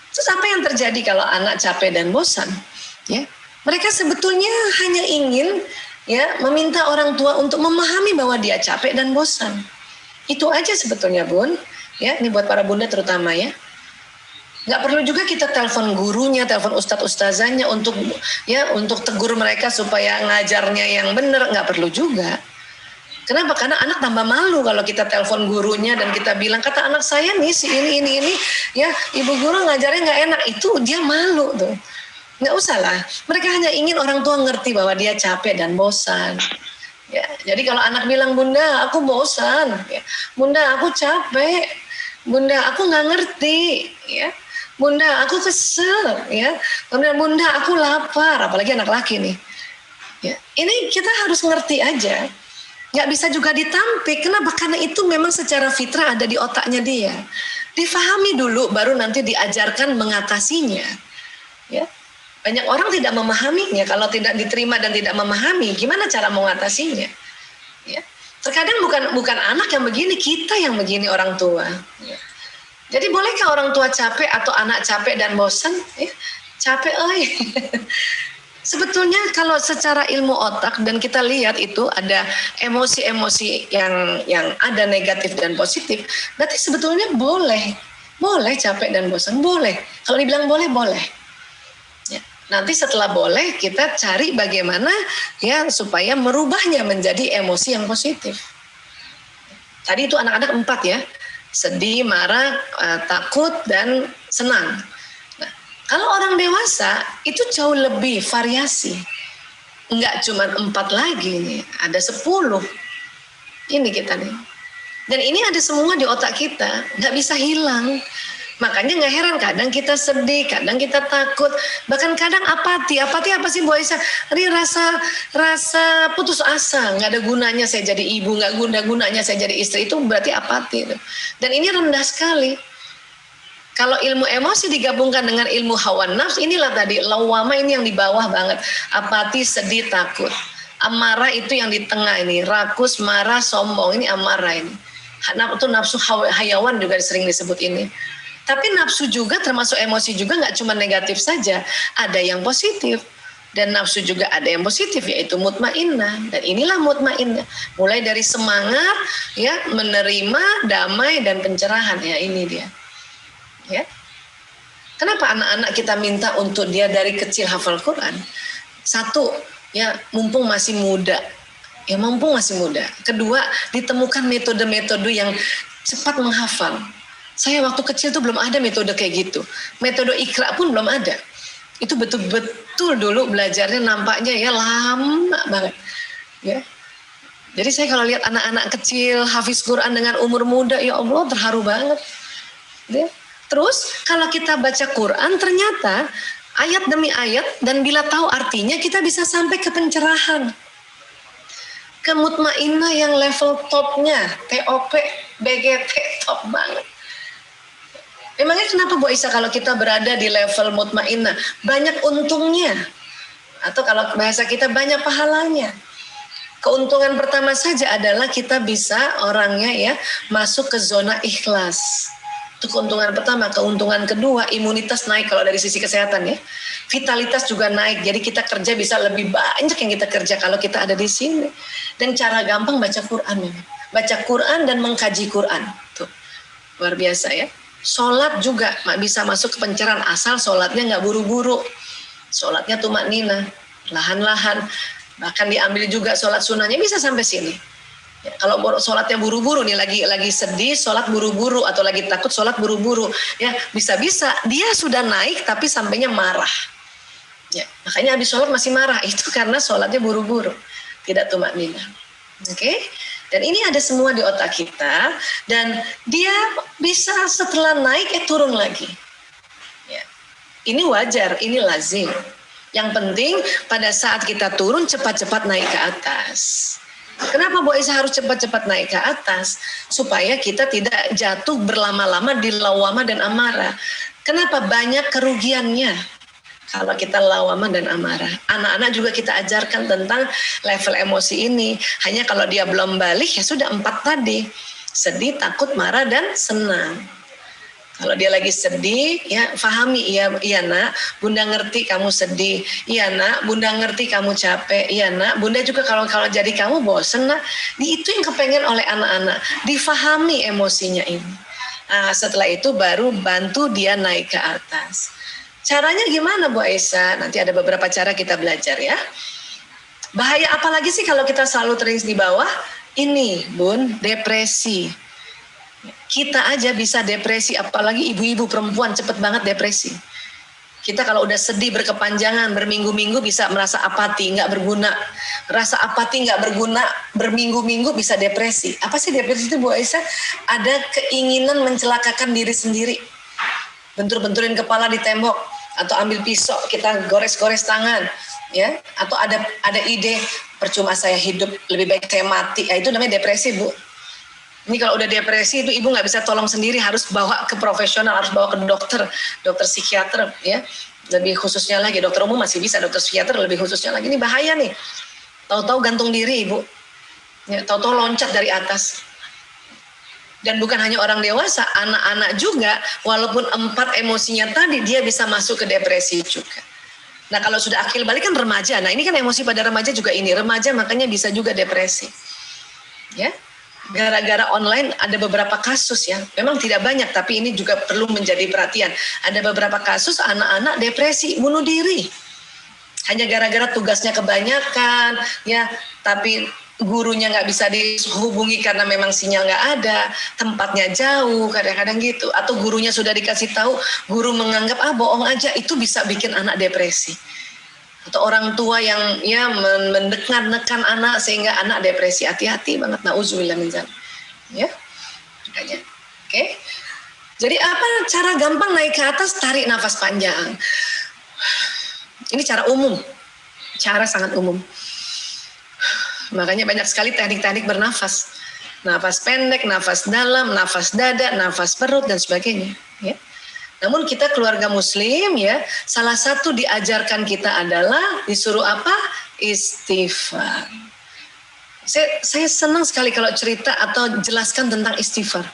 Terus apa yang terjadi kalau anak capek dan bosan? Ya, mereka sebetulnya hanya ingin ya meminta orang tua untuk memahami bahwa dia capek dan bosan. Itu aja sebetulnya Bun. Ya, ini buat para bunda terutama ya. Nggak perlu juga kita telepon gurunya, telepon ustadz-ustazanya untuk tegur mereka supaya ngajarnya yang benar, nggak perlu juga. Kenapa? Karena anak tambah malu kalau kita telepon gurunya dan kita bilang, kata anak saya nih si ini ya ibu guru ngajarnya nggak enak, itu dia malu tuh. Nggak usah lah. Mereka hanya ingin orang tua ngerti bahwa dia capek dan bosan. Ya, jadi kalau anak bilang, Bunda aku bosan, ya, Bunda aku capek, Bunda aku nggak ngerti, ya. Bunda aku kesel, ya. Kemudian Bunda aku lapar, apalagi anak laki nih. Ya, ini kita harus ngerti aja. Nggak bisa juga ditampik. Kenapa? Karena itu memang secara fitrah ada di otaknya dia. Difahami dulu, baru nanti diajarkan mengatasinya. Ya, banyak orang tidak memahaminya. Kalau tidak diterima dan tidak memahami, gimana cara mengatasinya? Ya. Terkadang bukan anak yang begini, kita yang begini orang tua. Jadi bolehkah orang tua capek atau anak capek dan bosan? Capek, Sebetulnya kalau secara ilmu otak dan kita lihat itu ada emosi-emosi yang ada negatif dan positif, berarti sebetulnya boleh capek dan bosan, boleh. Kalau dibilang boleh. Ya. Nanti setelah boleh kita cari bagaimana ya supaya merubahnya menjadi emosi yang positif. Tadi itu anak-anak 4 ya, sedih, marah, takut dan senang. Kalau orang dewasa itu jauh lebih variasi, nggak cuma 4 lagi nih, ada 10. Ini kita nih, dan ini ada semua di otak kita, nggak bisa hilang. Makanya nggak heran kadang kita sedih, kadang kita takut, bahkan kadang apati apa sih Bu Aisyah? Ini rasa putus asa, nggak ada gunanya saya jadi ibu, nggak gunanya saya jadi istri, itu berarti apati. Dan ini rendah sekali. Kalau ilmu emosi digabungkan dengan ilmu hawa nafs, inilah tadi lawama, ini yang di bawah banget. Apati, sedih, takut. Amarah itu yang di tengah ini. Rakus, marah, sombong, ini amarah ini. Itu nafsu hayawan juga sering disebut ini. Tapi nafsu juga termasuk emosi juga, nggak cuma negatif saja. Ada yang positif. Dan nafsu juga ada yang positif, yaitu mutmainnah. Dan inilah mutmainnah. Mulai dari semangat, ya, menerima, damai, dan pencerahan. Ya, ini dia. Ya, kenapa anak-anak kita minta untuk dia dari kecil hafal Quran? Satu, ya mumpung masih muda. Kedua, ditemukan metode-metode yang cepat menghafal. Saya waktu kecil tuh belum ada metode kayak gitu. Metode Iqra pun belum ada. Itu betul-betul dulu belajarnya nampaknya ya lama banget. Ya. Jadi saya kalau lihat anak-anak kecil hafiz Quran dengan umur muda, ya Allah terharu banget. Ya. Terus kalau kita baca Quran ternyata ayat demi ayat dan bila tahu artinya kita bisa sampai ke pencerahan. Ke mutmainnah yang level topnya, TOP, BGT top banget. Emangnya kenapa Bu Aisyah kalau kita berada di level mutmainnah? Banyak untungnya. Atau kalau bahasa kita banyak pahalanya. Keuntungan pertama saja adalah kita bisa orangnya ya masuk ke zona ikhlas. Itu keuntungan pertama. Keuntungan kedua, imunitas naik kalau dari sisi kesehatan ya. Vitalitas juga naik. Jadi kita kerja bisa lebih banyak yang kita kerja kalau kita ada di sini. Dan cara gampang baca Quran. Baca Quran dan mengkaji Quran. Tuh. Luar biasa ya. Sholat juga bisa masuk ke pencerahan asal sholatnya nggak buru-buru. Sholatnya tumakninah, lahan-lahan. Bahkan diambil juga sholat sunnahnya bisa sampai sini. Ya, kalau sholatnya buru-buru nih lagi sedih, sholat buru-buru atau lagi takut sholat buru-buru, ya bisa-bisa dia sudah naik tapi sampainya marah. Ya, makanya habis sholat masih marah itu karena sholatnya buru-buru, tidak tumakninah. Oke? Dan ini ada semua di otak kita dan dia bisa setelah naik turun lagi. Ya. Ini wajar, ini lazim. Yang penting pada saat kita turun cepat-cepat naik ke atas. Kenapa Bu Aisyah harus cepat-cepat naik ke atas? Supaya kita tidak jatuh berlama-lama di lawamah dan amarah. Kenapa? Banyak kerugiannya kalau kita lawamah dan amarah. Anak-anak juga kita ajarkan tentang level emosi ini. Hanya kalau dia belum balik ya sudah 4 tadi. Sedih, takut, marah, dan senang. Kalau dia lagi sedih, ya fahami, iya nak, bunda ngerti kamu sedih, iya nak, bunda ngerti kamu capek, iya nak, bunda juga kalau jadi kamu bosen nak. Itu yang kepengen oleh anak-anak, difahami emosinya ini. Nah, setelah itu baru bantu dia naik ke atas. Caranya gimana Bu Aisyah? Nanti ada beberapa cara kita belajar ya. Bahaya apalagi sih kalau kita selalu terus di bawah? Ini Bun, depresi. Kita aja bisa depresi, apalagi ibu-ibu perempuan cepet banget depresi. Kita kalau udah sedih berkepanjangan, berminggu-minggu bisa merasa apati, nggak berguna. Rasa apati nggak berguna, berminggu-minggu bisa depresi. Apa sih depresi itu Bu Aisyah? Ada keinginan mencelakakan diri sendiri. Bentur-benturin kepala di tembok, atau ambil pisau, kita gores-gores tangan. Ya, atau ada ide, percuma saya hidup, lebih baik saya mati. Ya, itu namanya depresi Bu. Ini kalau udah depresi itu ibu nggak bisa tolong sendiri, harus bawa ke profesional, harus bawa ke dokter psikiater ya. Lebih khususnya lagi, dokter umum masih bisa, dokter psikiater lebih khususnya lagi. Ini bahaya nih. Tahu-tahu gantung diri ibu. Ya, tahu-tahu loncat dari atas. Dan bukan hanya orang dewasa, anak-anak juga, walaupun 4 emosinya tadi, dia bisa masuk ke depresi juga. Nah kalau sudah akil balik kan remaja, nah ini kan emosi pada remaja juga ini, remaja makanya bisa juga depresi. Ya, gara-gara online ada beberapa kasus ya, memang tidak banyak, tapi ini juga perlu menjadi perhatian. Ada beberapa kasus anak-anak depresi, bunuh diri. Hanya gara-gara tugasnya kebanyakan, ya, tapi gurunya nggak bisa dihubungi karena memang sinyal nggak ada, tempatnya jauh, kadang-kadang gitu. Atau gurunya sudah dikasih tahu, guru menganggap bohong aja, itu bisa bikin anak depresi. Atau orang tua yang ya menekan anak sehingga anak depresi. Hati-hati banget, nauzubillah min dzalik. Ya, makanya. Oke. Jadi apa cara gampang naik ke atas? Tarik nafas panjang. Ini cara umum, cara sangat umum. Makanya banyak sekali teknik-teknik bernafas. Nafas pendek, nafas dalam, nafas dada, nafas perut, dan sebagainya. Ya. Namun kita keluarga muslim ya, salah satu diajarkan kita adalah disuruh apa? Istighfar. Saya senang sekali kalau cerita atau jelaskan tentang istighfar.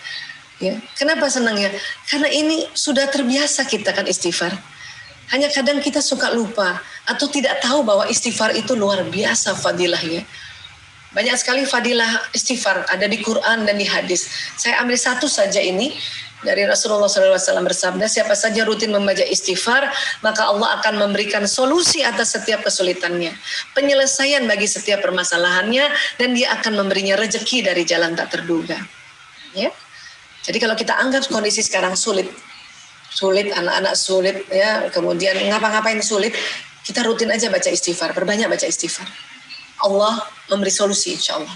Ya. Kenapa senang ya? Karena ini sudah terbiasa kita kan istighfar. Hanya kadang kita suka lupa atau tidak tahu bahwa istighfar itu luar biasa fadilahnya. Banyak sekali fadilah istighfar ada di Quran dan di hadis. Saya ambil satu saja ini dari Rasulullah SAW bersabda, siapa saja rutin membaca istighfar, maka Allah akan memberikan solusi atas setiap kesulitannya, penyelesaian bagi setiap permasalahannya, dan dia akan memberinya rezeki dari jalan tak terduga. Ya. Jadi kalau kita anggap kondisi sekarang sulit, anak-anak sulit, ya, kemudian ngapa-ngapain sulit, kita rutin aja baca istighfar, perbanyak baca istighfar. Allah memberi solusi insya Allah.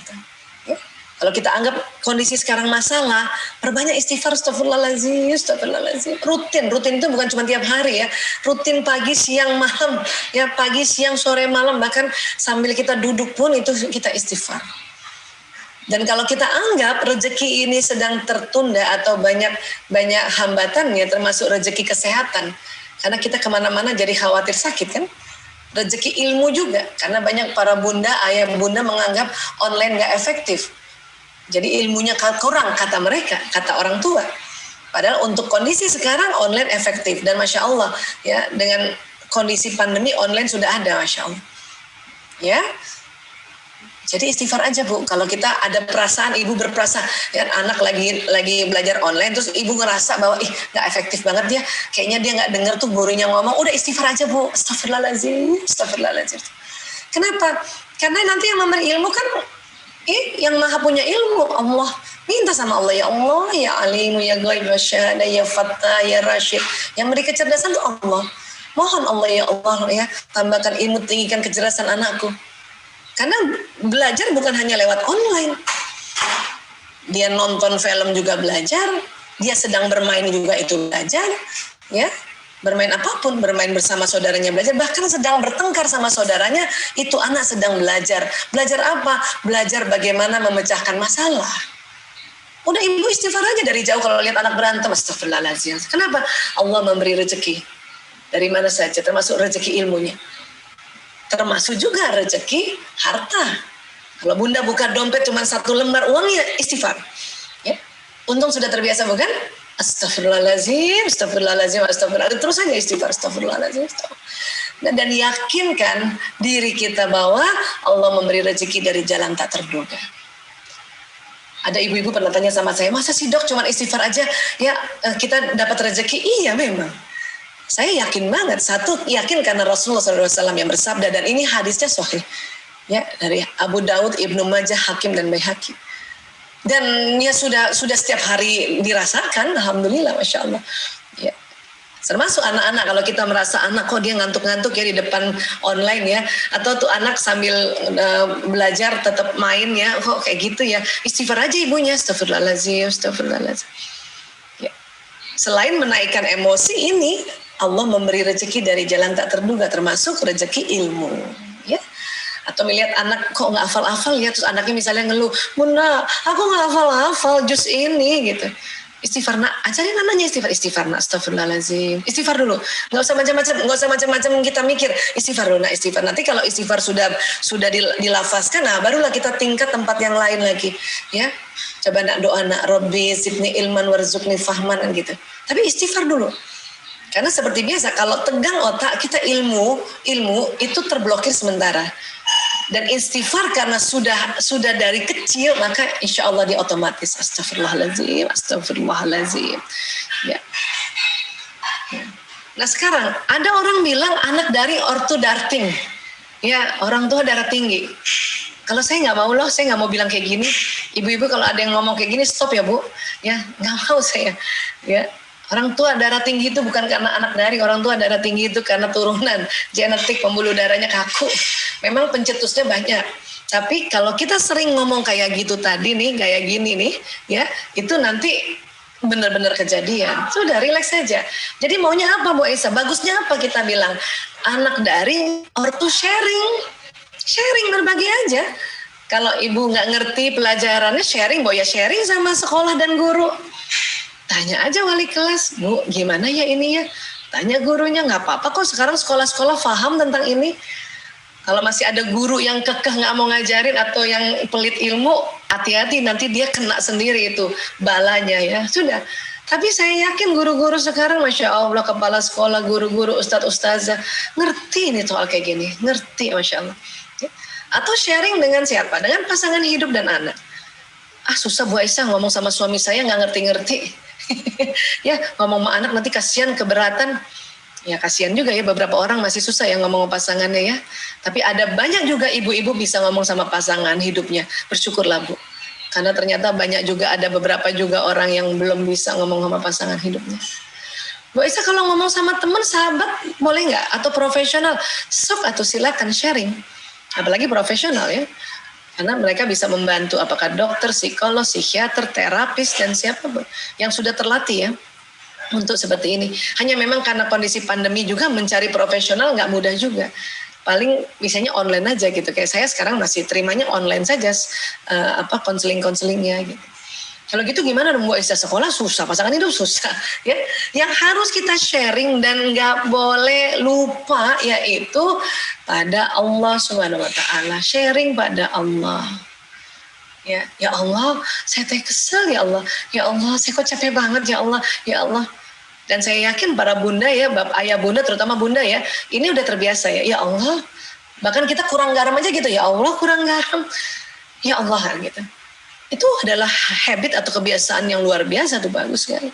Ya. Kalau kita anggap kondisi sekarang masalah, perbanyak istighfar, astagfirullahaladzim. Rutin itu bukan cuma tiap hari ya, rutin pagi, siang, malam, ya pagi, siang, sore, malam, bahkan sambil kita duduk pun itu kita istighfar. Dan kalau kita anggap rezeki ini sedang tertunda atau banyak hambatannya, termasuk rezeki kesehatan, karena kita kemana-mana jadi khawatir sakit kan. Rezeki ilmu juga, karena banyak para bunda, ayah bunda menganggap online gak efektif. Jadi ilmunya kurang, kata mereka, kata orang tua. Padahal untuk kondisi sekarang online efektif. Dan Masya Allah, ya, dengan kondisi pandemi online sudah ada, Masya Allah. Ya, jadi istighfar aja Bu. Kalau kita ada perasaan, ibu berperasaan, ya, anak lagi belajar online, terus ibu ngerasa bahwa nggak efektif banget dia, kayaknya dia nggak dengar tuh gurunya ngomong, udah istighfar aja Bu. Astagfirullahaladzim. Kenapa? Karena nanti yang memberi ilmu kan, yang maha punya ilmu Allah. Minta sama Allah, ya Allah, ya Alimu, ya Ghaib, ya Syahada, ya Fattah, ya Rashid. Yang beri kecerdasan itu Allah. Mohon Allah, ya Allah, ya tambahkan ilmu, tinggikan kecerdasan anakku. Karena belajar bukan hanya lewat online. Dia nonton film juga belajar, dia sedang bermain juga itu belajar, ya. Bermain apapun, bermain bersama saudaranya belajar, bahkan sedang bertengkar sama saudaranya, itu anak sedang belajar. Belajar apa? Belajar bagaimana memecahkan masalah. Udah ibu istighfar aja dari jauh kalau lihat anak berantem, astagfirullahaladzim. Kenapa? Allah memberi rezeki. Dari mana saja, termasuk rezeki ilmunya. Termasuk juga rezeki harta. Kalau bunda buka dompet cuma 1 lembar uangnya, istighfar. Ya. Untung sudah terbiasa bukan? Astagfirullahaladzim. Terus aja istighfar, astagfirullahaladzim. Dan yakinkan diri kita bahwa Allah memberi rezeki dari jalan tak terduga. Ada ibu-ibu pernah tanya sama saya, masa sih dok cuma istighfar aja ya kita dapat rezeki? Iya memang. Saya yakin banget, yakin karena Rasulullah SAW yang bersabda, dan ini hadisnya sahih ya, dari Abu Daud, Ibnu Majah, Hakim, dan Baihaqi. Dan ya sudah setiap hari dirasakan, alhamdulillah, Masya Allah. Ya. Termasuk anak-anak, kalau kita merasa anak kok dia ngantuk-ngantuk ya di depan online ya, atau tuh anak sambil belajar tetap main ya, kok kayak gitu ya, istighfar aja ibunya, astagfirullahaladzim. Ya. Selain menaikkan emosi ini, Allah memberi rezeki dari jalan tak terduga, termasuk rezeki ilmu, ya. Atau melihat anak kok nggak hafal-hafal ya, terus anaknya misalnya ngeluh, Bunda, aku nggak hafal-hafal juz ini gitu. Istighfar nak, ajarin anaknya istighfar nak, astagfirullahaladzim. Istighfar dulu, nggak usah macam-macam kita mikir. Istighfar dulu nak, istighfar. Nanti kalau istighfar sudah dilafazkan, nah barulah kita tingkat tempat yang lain lagi, ya. Coba nak doa nak, Robbi zidni ilman warzuqni fahman gitu. Tapi istighfar dulu. Karena seperti biasa kalau tegang otak kita ilmu itu terblokir sementara. Dan istighfar karena sudah dari kecil, maka insya Allah dia otomatis astagfirullahaladzim. Ya. Nah sekarang ada orang bilang anak dari ortu darting, ya orang tua darah tinggi. Kalau saya nggak mau loh, saya nggak mau bilang kayak gini. Ibu-ibu kalau ada yang ngomong kayak gini stop ya bu, ya nggak mau saya. Ya orang tua darah tinggi itu bukan karena anak dari, orang tua darah tinggi itu karena turunan genetik, pembuluh darahnya kaku. Memang pencetusnya banyak. Tapi kalau kita sering ngomong kayak gitu tadi nih, kayak gini nih, ya itu nanti benar-benar kejadian. Sudah relax saja. Jadi maunya apa Bu Aisyah? Bagusnya apa kita bilang? Anak dari ortu sharing berbagi aja. Kalau ibu nggak ngerti pelajarannya sharing, Bu ya sharing sama sekolah dan guru. Tanya aja wali kelas, Bu gimana ya ini ya? Tanya gurunya, nggak apa-apa kok sekarang sekolah-sekolah paham tentang ini. Kalau masih ada guru yang kekeh nggak mau ngajarin atau yang pelit ilmu, hati-hati nanti dia kena sendiri itu balanya ya. Sudah. Tapi saya yakin guru-guru sekarang, Masya Allah, kepala sekolah, guru-guru, ustadz-ustazah, ngerti ini soal kayak gini. Ngerti, Masya Allah. Atau sharing dengan siapa? Dengan pasangan hidup dan anak. Susah Bu Aisyah ngomong sama suami saya nggak ngerti-ngerti. Ya, ngomong sama anak nanti kasihan, keberatan. Ya kasihan juga ya, beberapa orang masih susah ya ngomong sama pasangannya ya. Tapi ada banyak juga ibu-ibu bisa ngomong sama pasangan hidupnya. Bersyukurlah Bu. Karena ternyata banyak juga, ada beberapa juga orang yang belum bisa ngomong sama pasangan hidupnya. Bu Aisyah kalau ngomong sama teman, sahabat boleh nggak? Atau profesional? Sok atau silakan sharing. Apalagi profesional ya. Karena mereka bisa membantu, apakah dokter, psikolog, psikiater, terapis, dan siapapun yang sudah terlatih ya. Untuk seperti ini. Hanya memang karena kondisi pandemi juga mencari profesional nggak mudah juga. Paling misalnya online aja gitu. Kayak saya sekarang masih terimanya online saja konseling-konselingnya gitu. Kalau gitu gimana dong Bu Aisyah? Sekolah susah, pasangan hidup susah. Ya, yang harus kita sharing dan nggak boleh lupa yaitu pada Allah Subhanahu Wa Taala. Sharing pada Allah. Ya Allah, saya kesel ya Allah. Ya Allah, saya kok capek banget ya Allah. Ya Allah. Dan saya yakin para bunda ya, ayah bunda terutama bunda ya, ini udah terbiasa ya. Ya Allah, bahkan kita kurang garam aja gitu. Ya Allah, kurang garam. Ya Allah gitu. Itu adalah habit atau kebiasaan yang luar biasa tuh, bagus kan.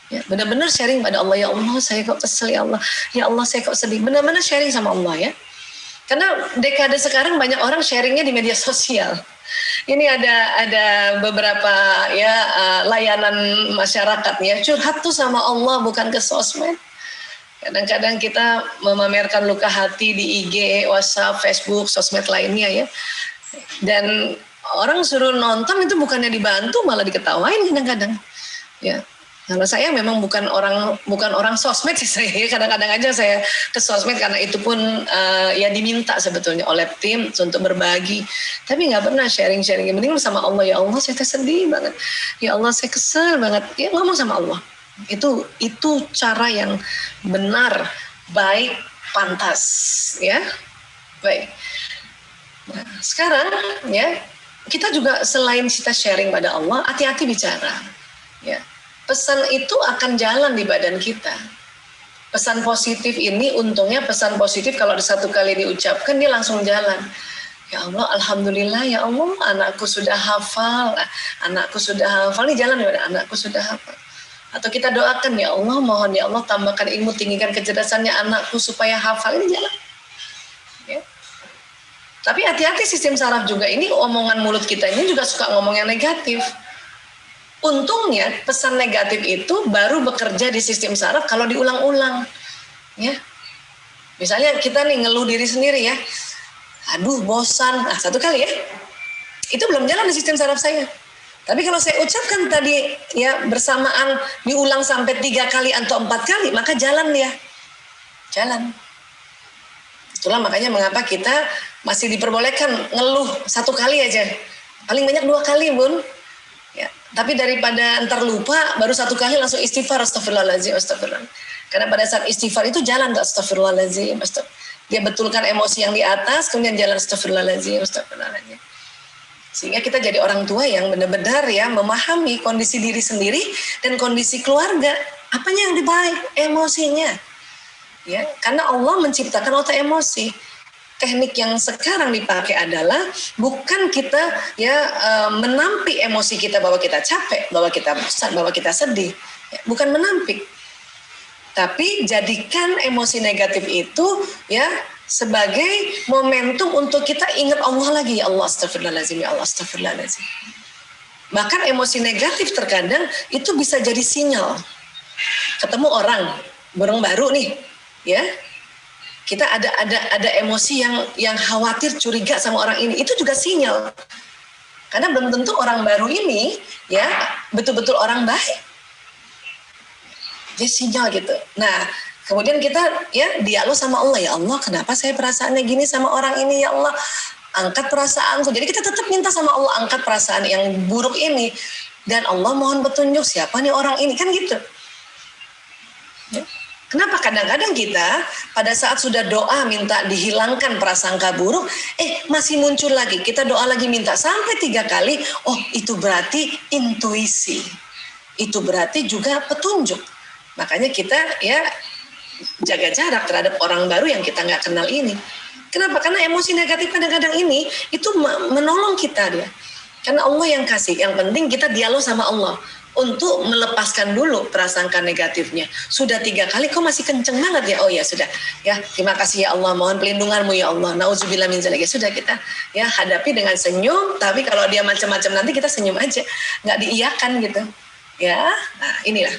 Ya, benar-benar sharing pada Allah. Ya Allah, saya kok kesel ya Allah. Ya Allah, saya kok sedih. Benar-benar sharing sama Allah ya. Karena dekade sekarang banyak orang sharingnya di media sosial. Ini ada beberapa ya layanan masyarakat ya, curhat tuh sama Allah bukan ke sosmed. Kadang-kadang kita memamerkan luka hati di IG, WhatsApp, Facebook, sosmed lainnya ya. Dan orang suruh nonton itu bukannya dibantu malah diketawain kadang-kadang. Ya. Kalau saya memang bukan orang sosmed sih saya. Kadang-kadang aja saya ke sosmed karena itu pun ya diminta sebetulnya oleh tim untuk berbagi. Tapi nggak pernah sharing-sharing. Mending sama Allah, ya Allah saya sedih banget. Ya Allah saya kesel banget. Ya ngomong sama Allah. Itu cara yang benar, baik, pantas, ya. Baik. Nah, sekarang ya kita juga selain kita sharing pada Allah, hati-hati bicara. Ya. Pesan itu akan jalan di badan kita. Pesan positif ini untungnya pesan positif kalau satu kali diucapkan dia langsung jalan. Ya Allah, alhamdulillah ya Allah, anakku sudah hafal. Anakku sudah hafal, ini jalan ya, anakku sudah hafal. Atau kita doakan ya Allah, mohon ya Allah tambahkan ilmu, tinggikan kecerdasannya anakku supaya hafal, ini jalan. Ya. Tapi hati-hati sistem saraf juga, ini omongan mulut kita ini juga suka ngomong yang negatif. Untungnya pesan negatif itu baru bekerja di sistem saraf kalau diulang-ulang, ya. Misalnya kita nih ngeluh diri sendiri ya, aduh bosan, satu kali ya, itu belum jalan di sistem saraf saya. Tapi kalau saya ucapkan tadi ya bersamaan diulang sampai 3 kali atau 4 kali, maka jalan dia, jalan. Itulah makanya mengapa kita masih diperbolehkan ngeluh 1 kali aja, paling banyak 2 kali Bun. Ya, Tapi daripada ntar lupa, baru satu kali langsung istighfar, astagfirullahaladzim, astagfirullah. Karena pada saat istighfar itu jalan gak astagfirullahaladzim, dia betulkan emosi yang di atas, kemudian jalan astagfirullahaladzim, astagfirullahaladzim. Sehingga kita jadi orang tua yang benar-benar ya memahami kondisi diri sendiri dan kondisi keluarga. Apanya yang dibaik? Emosinya. Ya, karena Allah menciptakan otak emosi. Teknik yang sekarang dipakai adalah bukan kita menampik emosi kita bahwa kita capek, bahwa kita bosan, bahwa kita sedih. Ya, bukan menampik. Tapi jadikan emosi negatif itu ya sebagai momentum untuk kita ingat Allah lagi. Ya Allah, astagfirullahaladzim, ya Allah, astagfirullahaladzim. Bahkan emosi negatif terkadang itu bisa jadi sinyal. Ketemu orang baru nih, ya. Kita ada emosi yang khawatir, curiga sama orang ini, itu juga sinyal. Karena belum tentu orang baru ini ya betul-betul orang baik. Jadi sinyal gitu. Nah, kemudian kita ya dialog sama Allah, ya Allah, kenapa saya perasaannya gini sama orang ini, ya Allah, angkat perasaanku. Jadi kita tetap minta sama Allah angkat perasaan yang buruk ini, dan Allah mohon petunjuk siapa nih orang ini, kan gitu. Ya. Kenapa kadang-kadang kita pada saat sudah doa minta dihilangkan prasangka buruk, masih muncul lagi, kita doa lagi minta sampai 3 kali, oh itu berarti intuisi, itu berarti juga petunjuk. Makanya kita ya jaga jarak terhadap orang baru yang kita nggak kenal ini. Kenapa? Karena emosi negatif kadang-kadang ini itu menolong kita dia. Karena Allah yang kasih, yang penting kita dialog sama Allah untuk melepaskan dulu prasangka negatifnya. Sudah 3 kali kok masih kenceng banget ya, oh ya sudah ya, terima kasih ya Allah, mohon pelindunganmu ya Allah, nauzubillah min dzalik. Sudah kita ya hadapi dengan senyum, tapi kalau dia macam-macam nanti kita senyum aja, nggak diiyakan gitu ya. Nah inilah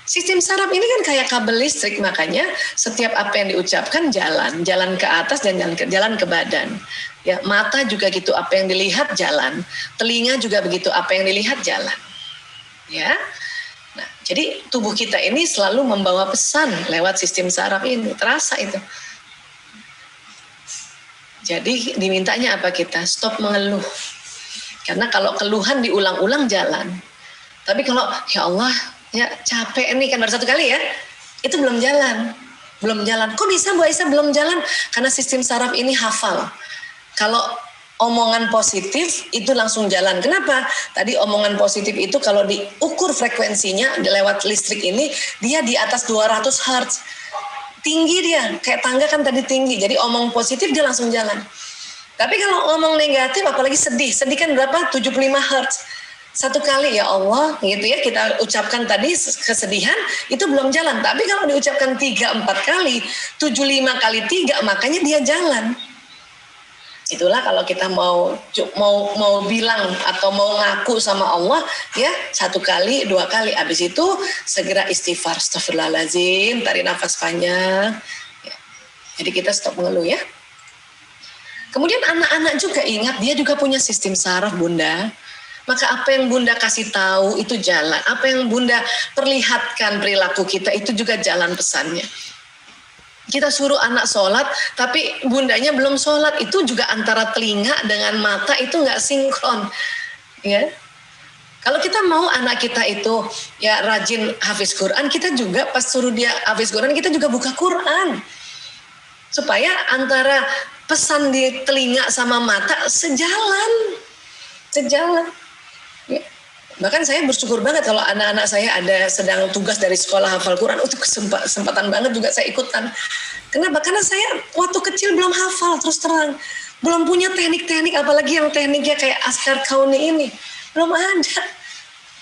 sistem saraf ini kan kayak kabel listrik, makanya setiap apa yang diucapkan jalan ke atas dan jalan ke badan. Ya, mata juga gitu, apa yang dilihat jalan. Telinga juga begitu, apa yang dilihat jalan. Ya. Nah, jadi tubuh kita ini selalu membawa pesan lewat sistem saraf ini, terasa itu. Jadi dimintanya apa kita? Stop mengeluh. Karena kalau keluhan diulang-ulang jalan. Tapi kalau ya Allah, ya capek nih kan baru 1 kali ya, itu belum jalan. Kok bisa Bu Aisyah belum jalan? Karena sistem saraf ini hafal. Kalau omongan positif itu langsung jalan. Kenapa? Tadi omongan positif itu kalau diukur frekuensinya lewat listrik ini, dia di atas 200 Hz. Tinggi dia, kayak tangga kan tadi tinggi. Jadi omong positif dia langsung jalan. Tapi kalau ngomong negatif, apalagi sedih kan berapa? 75 Hz. 1 kali ya Allah gitu ya, kita ucapkan tadi kesedihan itu belum jalan. Tapi kalau diucapkan 3-4 kali, 75 kali 3, makanya dia jalan. Itulah kalau kita mau bilang atau mau ngaku sama Allah ya 1 kali 2 kali, habis itu segera istighfar, astagfirullahaladzim, tarik nafas panjang ya. Jadi kita stop mengeluh ya. Kemudian anak-anak juga ingat, dia juga punya sistem saraf Bunda. Maka apa yang Bunda kasih tahu itu jalan, apa yang Bunda perlihatkan perilaku kita itu juga jalan pesannya. Kita suruh anak sholat, tapi bundanya belum sholat, itu juga antara telinga dengan mata itu nggak sinkron, ya. Kalau kita mau anak kita itu ya rajin hafiz Quran, kita juga pas suruh dia hafiz Quran, kita juga buka Quran, supaya antara pesan di telinga sama mata sejalan. Ya. Bahkan saya bersyukur banget kalau anak-anak saya ada sedang tugas dari sekolah hafal Quran, itu kesempatan banget juga saya ikutan. Kenapa? Karena saya waktu kecil belum hafal, terus terang. Belum punya teknik-teknik, apalagi yang tekniknya kayak Askar Kauni ini. Belum ada.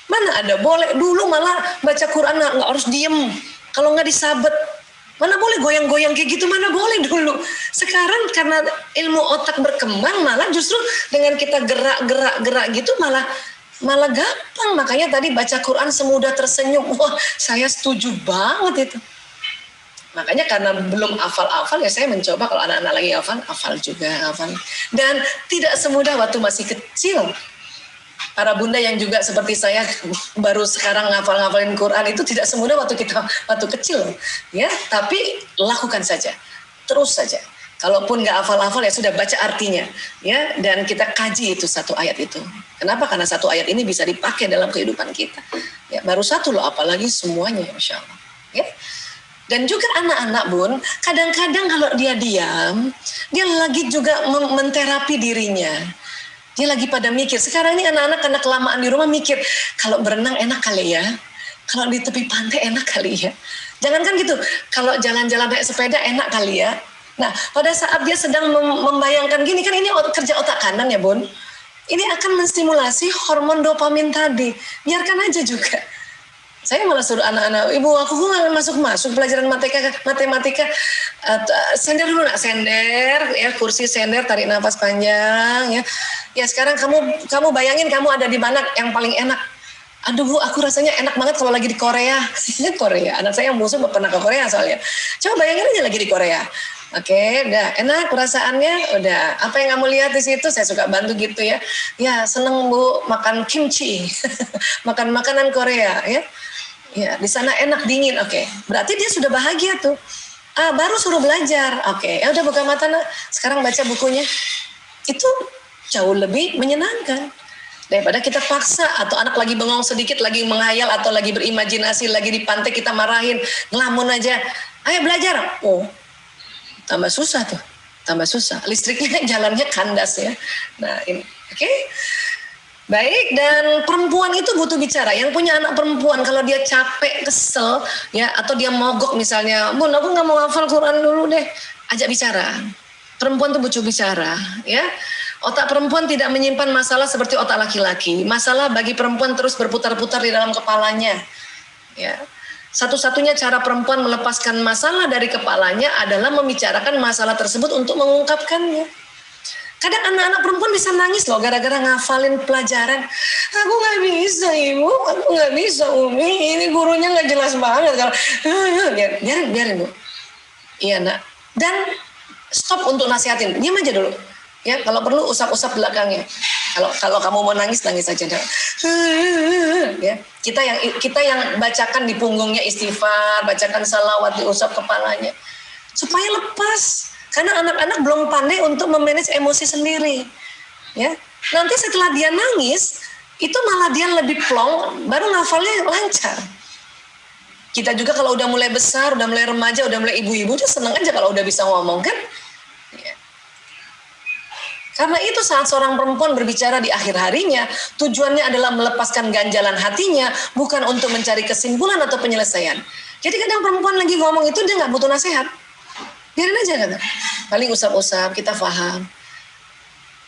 Mana ada, boleh dulu malah baca Quran nggak harus diem. Kalau nggak disabet. Mana boleh goyang-goyang kayak gitu, mana boleh dulu. Sekarang karena ilmu otak berkembang, malah justru dengan kita gerak-gerak gitu malah gampang. Makanya tadi baca Quran semudah tersenyum. Wah, saya setuju banget itu. Makanya karena belum hafal ya saya mencoba kalau anak-anak lagi hafal juga. Dan tidak semudah waktu masih kecil. Para bunda yang juga seperti saya baru sekarang ngafalin Quran itu tidak semudah waktu kecil. Ya, tapi lakukan saja. Terus saja. Kalaupun nggak hafal-hafal ya sudah baca artinya, ya, dan kita kaji itu satu ayat itu. Kenapa? Karena satu ayat ini bisa dipakai dalam kehidupan kita. Ya, baru satu loh, apalagi semuanya, Masya Allah. Ya. Dan juga anak-anak Bun, kadang-kadang kalau dia diam, dia lagi juga menterapi dirinya. Dia lagi pada mikir. Sekarang ini anak-anak karena kelamaan di rumah mikir, kalau berenang enak kali ya, kalau di tepi pantai enak kali ya. Jangankan gitu, kalau jalan-jalan naik sepeda enak kali ya. Nah, pada saat dia sedang membayangkan gini, kan ini kerja otak kanan ya Bun. Ini akan menstimulasi hormon dopamin tadi. Biarkan aja juga. Saya malah suruh anak-anak, ibu aku nggak masuk pelajaran matematika. Sender dulu nak, sender, ya kursi sender, tarik nafas panjang, ya. Ya sekarang kamu bayangin kamu ada di mana yang paling enak. Aduh Bu, aku rasanya enak banget kalau lagi di Korea. Korea, anak saya yang musuh pernah ke Korea soalnya. Coba bayangin aja lagi di Korea. Oke, udah enak perasaannya, udah. Apa yang kamu lihat di situ? Saya suka bantu gitu ya. Ya seneng Bu makan kimchi, makan makanan Korea ya. Ya di sana enak dingin. Oke, berarti dia sudah bahagia tuh. Baru suruh belajar. Oke, ya udah buka mata nak. Sekarang baca bukunya. Itu jauh lebih menyenangkan daripada kita paksa, atau anak lagi bengong sedikit, lagi menghayal atau lagi berimajinasi, lagi di pantai kita marahin, ngelamun aja. Ayo belajar. Oh. Tambah susah tuh, tambah susah. Listriknya jalannya kandas ya. Nah ini, oke. Baik, dan perempuan itu butuh bicara. Yang punya anak perempuan, kalau dia capek, kesel, ya, atau dia mogok misalnya, Bun, aku nggak mau hafal Quran dulu deh. Ajak bicara. Perempuan tuh butuh bicara, ya. Otak perempuan tidak menyimpan masalah seperti otak laki-laki. Masalah bagi perempuan terus berputar-putar di dalam kepalanya, ya. Satu-satunya cara perempuan melepaskan masalah dari kepalanya adalah membicarakan masalah tersebut untuk mengungkapkannya. Kadang anak-anak perempuan bisa nangis loh gara-gara ngafalin pelajaran. Aku nggak bisa ibu, aku nggak bisa Umi, ini gurunya nggak jelas banget. Biarin Bu. Iya nak. Dan stop untuk nasihatin, diam aja dulu. Ya, kalau perlu usap-usap belakangnya. Kalau kamu mau nangis aja. Ya, kita yang bacakan di punggungnya istighfar, bacakan salawat, diusap kepalanya supaya lepas. Karena anak-anak belum pandai untuk memanage emosi sendiri. Ya, nanti setelah dia nangis, itu malah dia lebih plong, baru ngafalnya lancar. Kita juga kalau udah mulai besar, udah mulai remaja, udah mulai ibu-ibu, tuh seneng aja kalau udah bisa ngomong kan. Ya. Karena itu saat seorang perempuan berbicara di akhir harinya, tujuannya adalah melepaskan ganjalan hatinya, bukan untuk mencari kesimpulan atau penyelesaian. Jadi kadang perempuan lagi ngomong itu dia nggak butuh nasihat, biarin aja kan. Paling usap-usap, kita paham.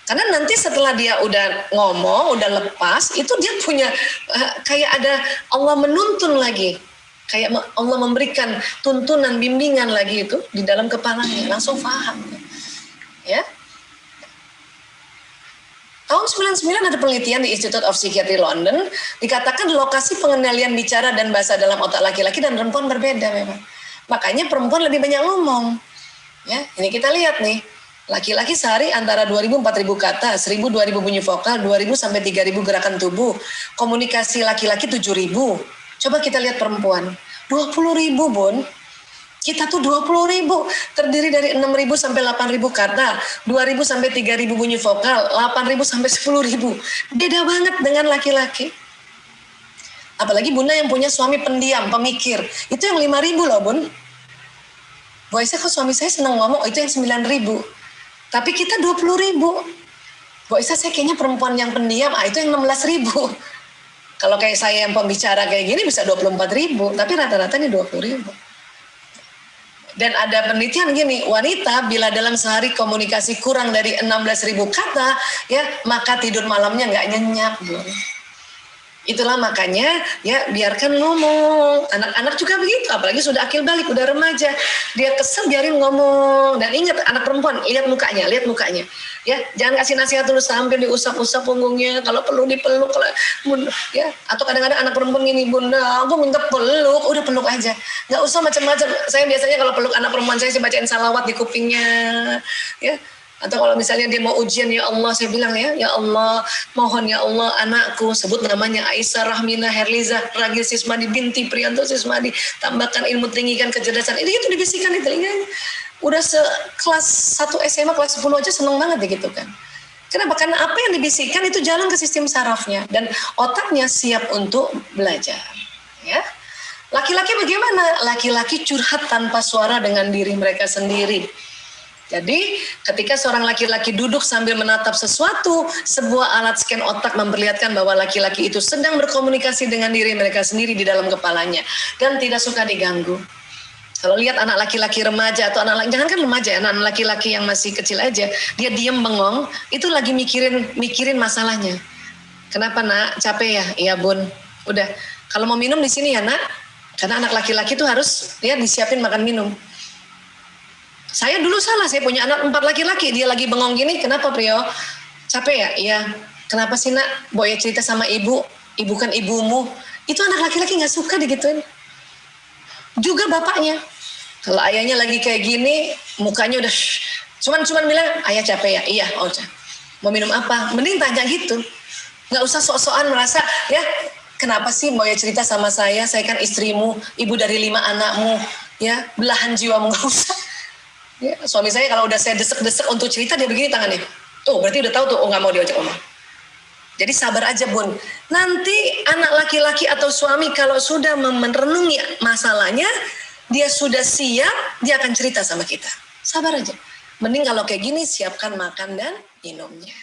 Karena nanti setelah dia udah ngomong, udah lepas, itu dia punya kayak ada Allah menuntun lagi, kayak Allah memberikan tuntunan, bimbingan lagi itu di dalam kepalanya, langsung paham. Ya. Tahun 99 ada penelitian di Institute of Psychiatry London, dikatakan lokasi pengendalian bicara dan bahasa dalam otak laki-laki dan perempuan berbeda memang. Makanya perempuan lebih banyak ngomong. Ya, ini kita lihat nih. Laki-laki sehari antara 2.000-4.000 kata, 1.000-2.000 bunyi vokal, 2.000 sampai 3.000 gerakan tubuh. Komunikasi laki-laki 7.000. Coba kita lihat perempuan, 20.000 Bun. Kita tuh 20.000, terdiri dari 6.000 sampai 8.000 kata, 2.000 sampai 3.000 bunyi vokal, 8.000 sampai 10.000. Beda banget dengan laki-laki. Apalagi Bunda yang punya suami pendiam, pemikir. Itu yang 5.000 loh Bun. Bu Aisyah, kok suami saya senang ngomong, itu yang 9.000. Tapi kita 20.000. Bu Aisyah, saya kayaknya perempuan yang pendiam, itu yang 16.000. Kalau kayak saya yang pembicara kayak gini bisa 24.000, tapi rata-rata ini 20.000. Dan ada penelitian gini, wanita bila dalam sehari komunikasi kurang dari 16.000 kata, ya maka tidur malamnya nggak nyenyak. Itulah makanya ya biarkan ngomong. Anak-anak juga begitu, apalagi sudah akil balik, udah remaja. Dia kesel biarin ngomong. Dan ingat anak perempuan, lihat mukanya. Ya, jangan kasih nasihat dulu sampai diusap-usap punggungnya. Kalau perlu dipeluk, kalau bunda, ya. Atau kadang-kadang anak perempuan gini, Bunda, aku minta peluk, udah peluk aja. Nggak usah macam-macam. Saya biasanya kalau peluk anak perempuan saya bacain salawat di kupingnya, ya. Atau kalau misalnya dia mau ujian, ya Allah, saya bilang ya Allah, mohon ya Allah anakku, sebut namanya Aisyah Rahmina Herliza Ragil Sismadi binti Prianto Sismadi, tambahkan ilmu, tinggikan kecerdasan. Itu dibisikkan di telinganya. udah kelas 1 SMA, kelas 10 aja seneng banget deh gitu kan. Kenapa? Karena apa yang dibisikkan itu jalan ke sistem sarafnya dan otaknya siap untuk belajar. Ya. Laki-laki bagaimana? Laki-laki curhat tanpa suara dengan diri mereka sendiri. Jadi ketika seorang laki-laki duduk sambil menatap sesuatu, sebuah alat scan otak memperlihatkan bahwa laki-laki itu sedang berkomunikasi dengan diri mereka sendiri di dalam kepalanya dan tidak suka diganggu. Kalau lihat anak laki-laki remaja atau jangan kan remaja, anak laki-laki yang masih kecil aja, dia diem bengong, itu lagi mikirin masalahnya. Kenapa nak? Capek ya? Iya bun. Udah. Kalau mau minum di sini ya nak. Karena anak laki-laki itu harus dia disiapin makan minum. Saya dulu salah, saya punya anak 4 laki-laki, dia lagi bengong gini, kenapa Prio? Capek ya? Iya. Kenapa sih nak? Boya cerita sama ibu kan ibumu. Itu anak laki-laki gak suka digituin. Juga bapaknya. Kalau ayahnya lagi kayak gini, mukanya udah cuman bilang, ayah capek ya? Iya, oh mau minum apa? Mending tanya gitu. Gak usah sok-sokan merasa, ya kenapa sih Boya cerita sama saya kan istrimu, ibu dari 5 anakmu, ya belahan jiwamu, gak usah. Ya, suami saya kalau udah saya desek-desek untuk cerita dia begini tangannya. Tuh berarti udah tahu tuh, oh nggak mau diajak ngomong. Jadi sabar aja bun. Nanti anak laki-laki atau suami kalau sudah merenungi masalahnya, dia sudah siap, dia akan cerita sama kita. Sabar aja. Mending kalau kayak gini siapkan makan dan minumnya.